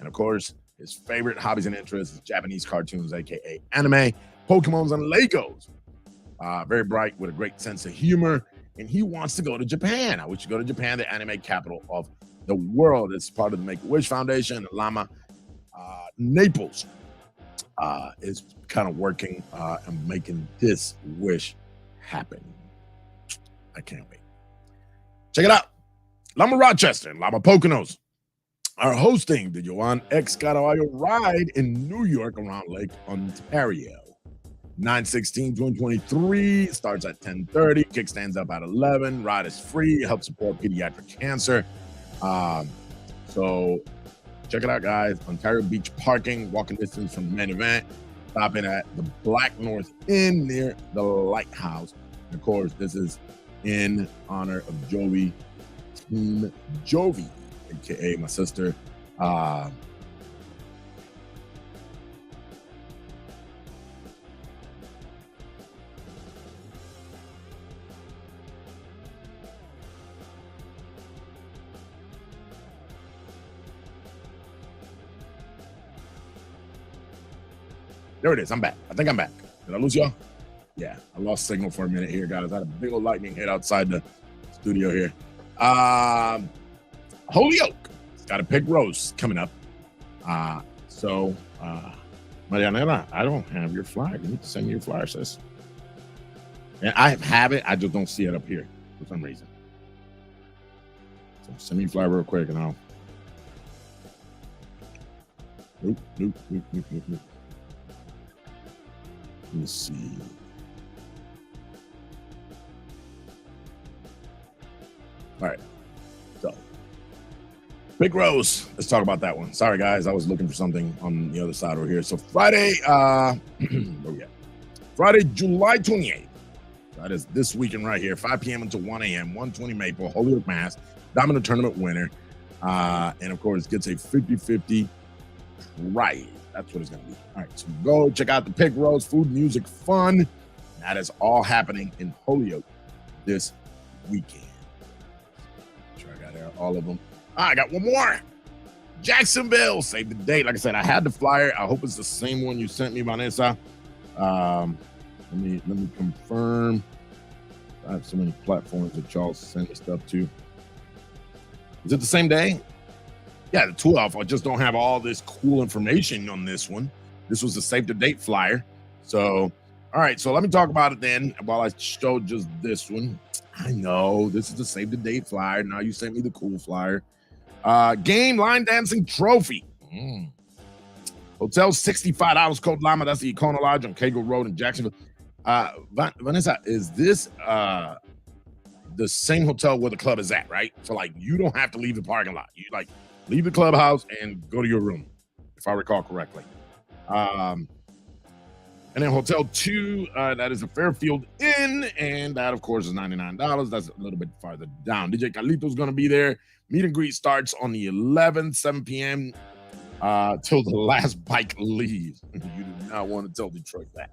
And of course, his favorite hobbies and interests is Japanese cartoons, aka anime, Pokemons, and Legos. Very bright with a great sense of humor. And he wants to go to Japan. I wish you go to Japan, the anime capital of the world. It's part of the Make-A-Wish Foundation. Lama Naples is kind of working and making this wish happen. I can't wait. Check it out. Lama Rochester and Lama Poconos are hosting the Joan X Caraballo ride in New York around Lake Ontario. 9/16/2023 starts at 10:30. Kickstands up at 11. Ride is free. Helps support pediatric cancer. So check it out, guys. Ontario Beach parking, walking distance from the main event. Stopping at the Black North Inn near the Lighthouse. And of course, this is in honor of Jovi, Team Jovi, aka my sister. There it is. I'm back. I think I'm back. Did I lose y'all? Yeah, I lost signal for a minute here, guys. I had a big old lightning hit outside the studio here. Holyoke. It's got a pig roast coming up. So Marianela, I don't have your flyer. You need to send me your flyer, sis. And I have it. I just don't see it up here for some reason. So send me your flyer real quick and I'll. Nope. Let me see. All right. So, Big Rose. Let's talk about that one. Sorry, guys. I was looking for something on the other side over here. So, Friday, where we at? Friday, July 28th. That is this weekend right here, 5 p.m. until 1 a.m., 120 Maple, Holyoke, Mass. Domino Tournament winner. And, of course, gets a 50-50 prize. That's what it's going to be. All right, so go check out the Pig Rose, food, music, fun. That is all happening in Holyoke this weekend. Sure, I got all of them. I got one more. Jacksonville, save the date. Like I said, I had the flyer. I hope it's the same one you sent me, Vanessa. Let me confirm. I have so many platforms that y'all send me stuff to. Is it the same day? Yeah, the 12th. I just don't have all this cool information on this one. This was the save the date flyer. So, all right. So let me talk about it then while I showed just this one. I know this is the save the date flyer. Now you sent me the cool flyer. Game line dancing trophy. Hotel $65 code Lama. That's the Econo Lodge on Kegel Road in Jacksonville. Vanessa, is this the same hotel where the club is at, right? So like you don't have to leave the parking lot. You like leave the clubhouse and go to your room, if I recall correctly. And then Hotel 2, that is a Fairfield Inn, and that, of course, is $99. That's a little bit farther down. DJ Carlito's going to be there. Meet and greet starts on the 11th, 7 p.m. Till the last bike leaves. You do not want to tell Detroit that.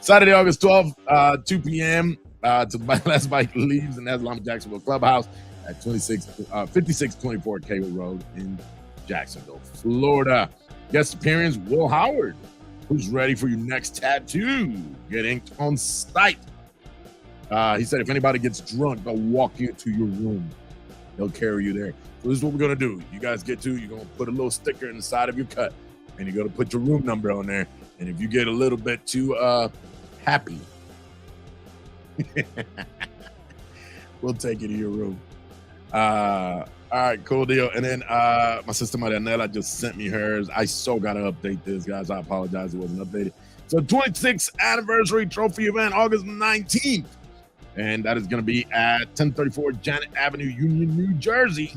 Saturday, August 12th, 2 p.m. Till the last bike leaves, and that's Lama Jacksonville Clubhouse at 5624 Cable Road in Jacksonville, Florida. Guest appearance, Will Howard, who's ready for your next tattoo. Get inked on site. He said if anybody gets drunk, they'll walk you to your room. They'll carry you there. So this is what we're going to do. You guys get to, you're going to put a little sticker in the side of your cut, and you're going to put your room number on there. And if you get a little bit too happy, we'll take you to your room. All right, cool deal. And then my sister Marianela just sent me hers. I so got to update this, guys. I apologize it wasn't updated. So 26th anniversary trophy event, August 19th. And that is going to be at 1034 Janet Avenue, Union, New Jersey,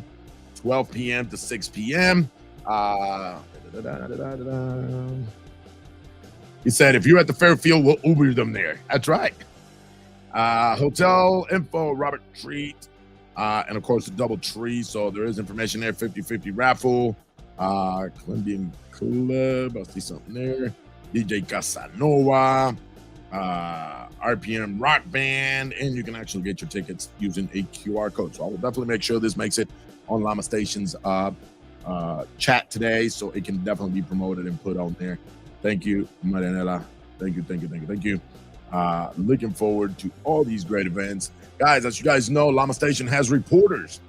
12 p.m. to 6 p.m. He said, if you're at the Fairfield, we'll Uber them there. That's right. Hotel info, Robert Treat. And of course, the Double Tree. So there is information there. 50-50 raffle. Colombian Club. I see something there. DJ Casanova. RPM Rock Band. And you can actually get your tickets using a QR code. So I will definitely make sure this makes it on Lama Station's chat today. So it can definitely be promoted and put on there. Thank you, Marianela. Thank you. Looking forward to all these great events. Guys, as you guys know, Lama Station has reporters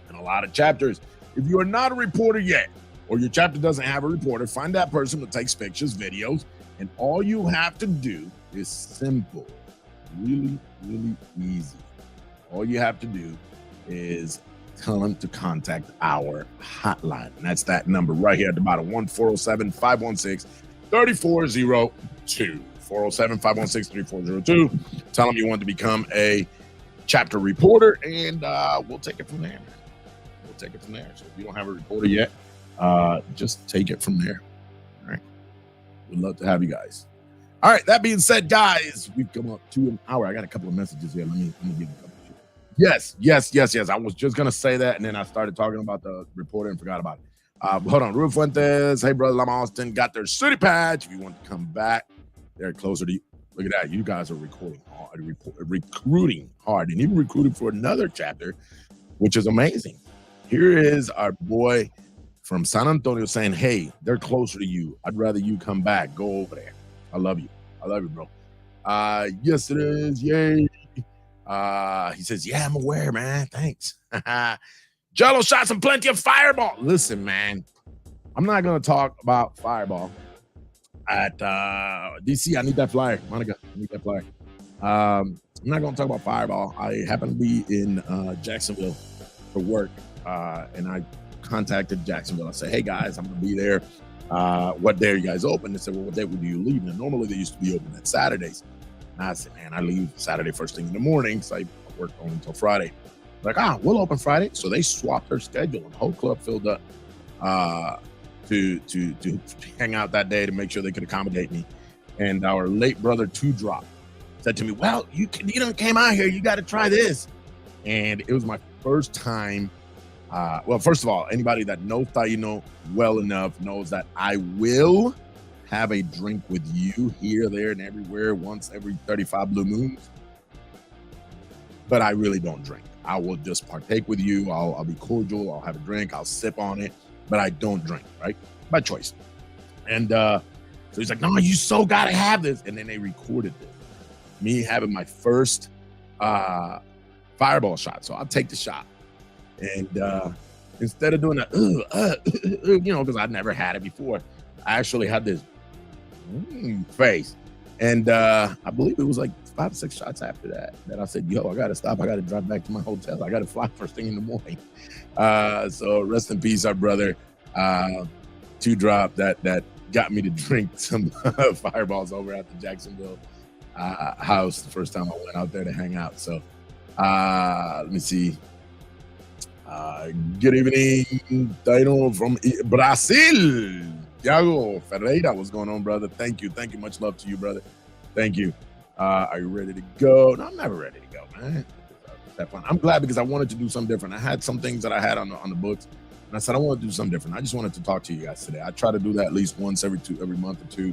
and a lot of chapters. If you are not a reporter yet, or your chapter doesn't have a reporter, find that person that takes pictures, videos, and all you have to do is simple. Really, really easy. All you have to do is tell them to contact our hotline. And that's that number right here at the bottom, 1-407-516-3402. 407-516-3402. Tell them you want to become a chapter reporter, and we'll take it from there. So if you don't have a reporter yet, just take it from there. All right. We'd love to have you guys. All right. That being said, guys, we've come up to an hour. I got a couple of messages here. Let me give you a couple. Yes. I was just going to say that, and then I started talking about the reporter and forgot about it. Hold on. Ruth Fuentes. Hey, brother, Lama Austin got their city patch. If you want to come back, they're closer to you. Look at that. You guys are recruiting hard, and even recruiting for another chapter, which is amazing. Here is our boy from San Antonio saying, hey, they're closer to you. I'd rather you come back. Go over there. I love you, bro. Yes, it is. Yay. He says, yeah, I'm aware, man. Thanks. Jello shots and plenty of fireball. Listen, man, I'm not going to talk about Fireball at DC. I need that flyer. Monica, I need that flyer. I'm not going to talk about Fireball. I happen to be in Jacksonville for work, and I contacted Jacksonville. I said, hey, guys, I'm going to be there. What day are you guys open? They said, well, what day do you leave? And normally they used to be open at Saturdays. And I said, man, I leave Saturday first thing in the morning, so I work only until Friday. Like, we'll open Friday. So they swapped their schedule, and the whole club filled up to hang out that day to make sure they could accommodate me. And our late brother, Two Drop, said to me, well, you came out here, you got to try this. And it was my first time. Well, first of all, anybody that knows Taino well enough knows that I will have a drink with you here, there, and everywhere once every 35 blue moons. But I really don't drink. I will just partake with you. I'll be cordial. I'll have a drink. I'll sip on it. But I don't drink, right? By choice. And so he's like, no, you so got to have this. And then they recorded this. Me having my first Fireball shot. So I'll take the shot. And instead of doing that, because I'd never had it before, I actually had this face. And I believe it was like 5 or 6 shots after that I said, yo, I got to stop. I got to drive back to my hotel. I got to fly first thing in the morning. So rest in peace, our brother, Two Drop, that got me to drink some Fireballs over at the Jacksonville house the first time I went out there to hang out. So let me see. Good evening, Taino from Brazil. Thiago Ferreira, what's going on, brother? Thank you. Much love to you, brother. Thank you. Are you ready to go? No, I'm never ready to go, man. That fun. I'm glad because I wanted to do something different. I had some things that I had on the books, and I said I want to do something different. I just wanted to talk to you guys today. I try to do that at least once every month or two.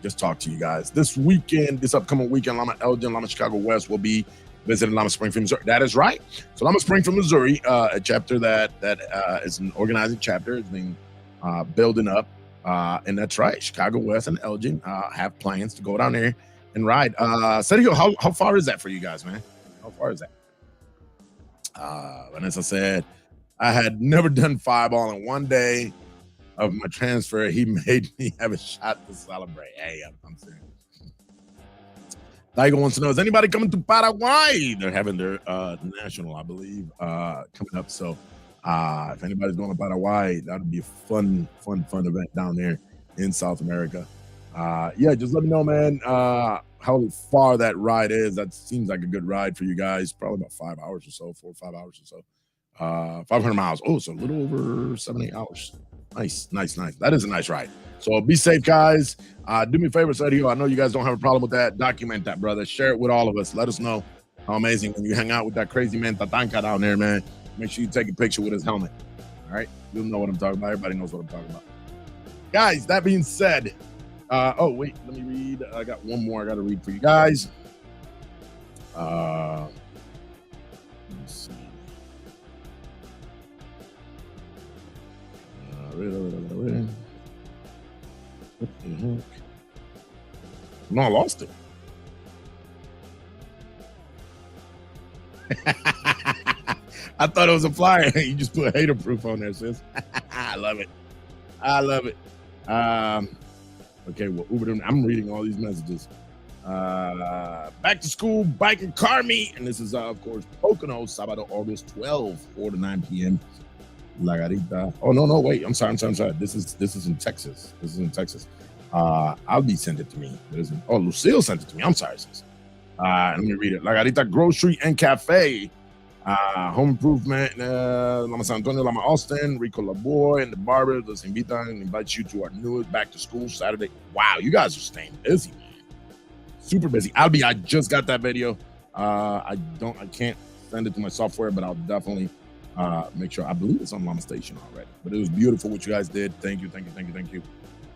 Just talk to you guys. This upcoming weekend, Lama Elgin, Lama Chicago West will be visiting Lama Springfield, Missouri. That is right. So Lama Springfield, Missouri, a chapter that is an organizing chapter. It's being building up, and that's right. Chicago West and Elgin have plans to go down there and ride. Sergio, how far is that for you guys, man? How far is that? Vanessa said, I had never done Fireball, and one day of my transfer, he made me have a shot to celebrate. Hey, I'm serious. Tiger wants to know, is anybody coming to Paraguay? They're having their national, I believe, coming up. So if anybody's going to Paraguay, that would be a fun event down there in South America. Yeah, just let me know, man, how far that ride is. That seems like a good ride for you guys. Probably about 5 hours or so, 4 or 5 hours or so. 500 miles. Oh, so a little over 7-8 hours. Nice. That is a nice ride. So be safe, guys. Do me a favor, Sergio. I know you guys don't have a problem with that. Document that, brother. Share it with all of us. Let us know how amazing when you hang out with that crazy man Tatanka down there, man. Make sure you take a picture with his helmet. All right? You'll know what I'm talking about. Everybody knows what I'm talking about. Guys, that being said, oh, wait. Let me read. I got one more I got to read for you guys. Let's see. What the heck? No, I lost it. I thought it was a flyer. You just put hater proof on there, sis. I love it. Okay, well, I'm reading all these messages. Back to school bike and car meet, and this is of course Pocono, Sábado, August 12, 4 to 9 p.m. La Garita. Oh no, wait. I'm sorry. This is in Texas. I'll be sent it to me. Lucille sent it to me. I'm sorry, sis. Let me read it. La Garita Grocery and Cafe. Home Improvement, Lama San Antonio, Lama Austin, Rico Laboy, and the Barber. Let's invite you to our newest back to school Saturday. Wow, you guys are staying busy, man. Super busy. I just got that video. I can't send it to my software, but I'll definitely make sure. I believe it's on Lama Station already. But it was beautiful what you guys did. Thank you.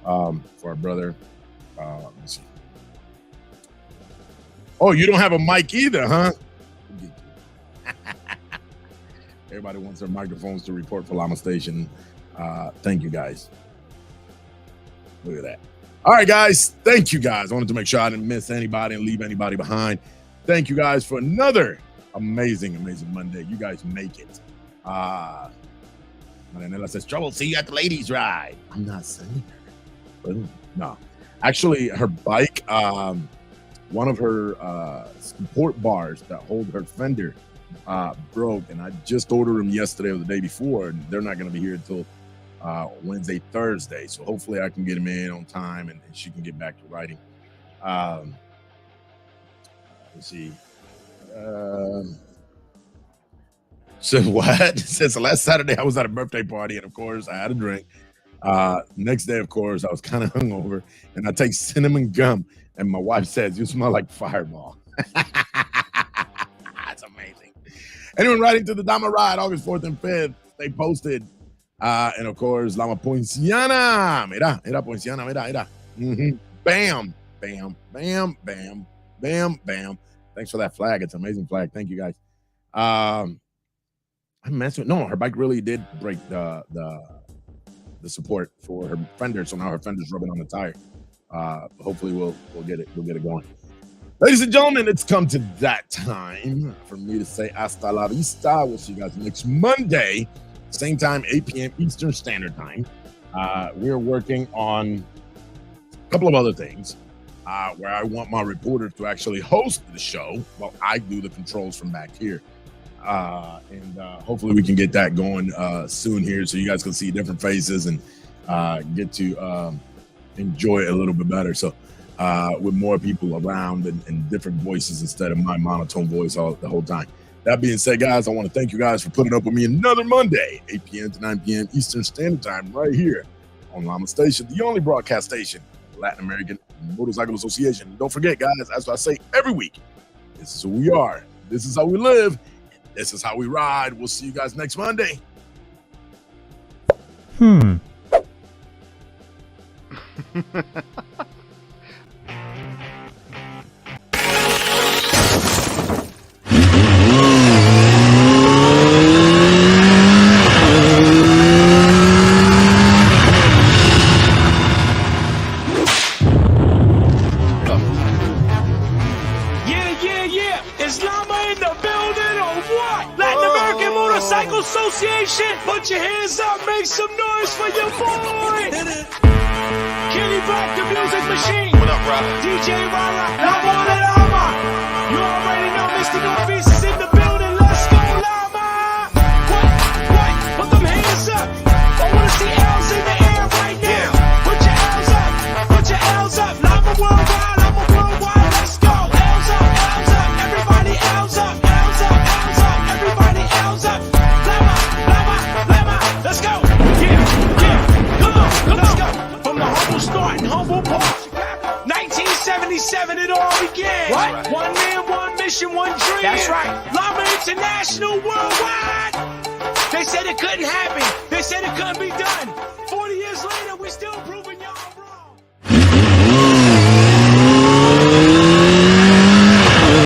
For our brother. Let me see. Oh, you don't have a mic either, huh? Everybody wants their microphones to report for Lama Station. Thank you, guys. Look at that. All right, guys. Thank you, guys. I wanted to make sure I didn't miss anybody and leave anybody behind. Thank you, guys, for another amazing Monday. You guys make it. Marianela says, Trouble, see you at the ladies' ride. I'm not saying her. No. Actually, her bike, one of her support bars that hold her fender broke, and I just ordered them yesterday or the day before, and they're not going to be here until Wednesday, Thursday. So hopefully I can get them in on time and she can get back to riding. Let's see. So what? Since last Saturday I was at a birthday party, and of course I had a drink. Next day, of course, I was kind of hungover, and I take cinnamon gum, and my wife says, "You smell like Fireball." That's amazing. Anyone riding to the Dama Ride August 4th and 5th, stay posted. And of course, Lama Poinciana. Mira, Poinciana, mira. Bam, bam, bam, bam, bam, bam. Thanks for that flag. It's an amazing flag. Thank you, guys. I messed with, no, her bike really did break the support for her fender, so now her fender's rubbing on the tire. Hopefully we'll get it going. Ladies and gentlemen, it's come to that time for me to say hasta la vista. We'll see you guys next Monday, same time, 8 p.m. Eastern Standard Time. We're working on a couple of other things where I want my reporters to actually host the show while I do the controls from back here. And hopefully we can get that going soon here, so you guys can see different faces and get to enjoy it a little bit better. So with more people around and different voices instead of my monotone voice the whole time. That being said, guys, I want to thank you guys for putting up with me another Monday, 8 p.m. to 9 p.m. Eastern Standard Time, right here on Lama Station, the only broadcast station, Latin American Motorcycle Association. And don't forget, guys, as I say every week, this is who we are. This is how we live. This is how we ride. We'll see you guys next Monday. Is Lama in the building or what? Latin American Motorcycle Association, put your hands up, make some noise for your boy. Kenny Black, the music machine. What up, brother? DJ Rara, Lama de Lama. You already know Mr. Northeast is in the building. Let's go, Lama. What? Put them hands up. I wanna see L's in the air right now. Put your L's up. Put your L's up. Lama worldwide. Lama worldwide. Let's go. L's up. L's up. Everybody L's up. L's up. L's up. Everybody L's up. Lama. Lama. Lama. Let's go. Yeah. Come on. Let's go. From the humble start in Humble Park. 1977 it all began. What? One man, one mission, one dream. That's right. Lama International worldwide. They said it couldn't happen. They said it couldn't be done. 40 years later, we still prove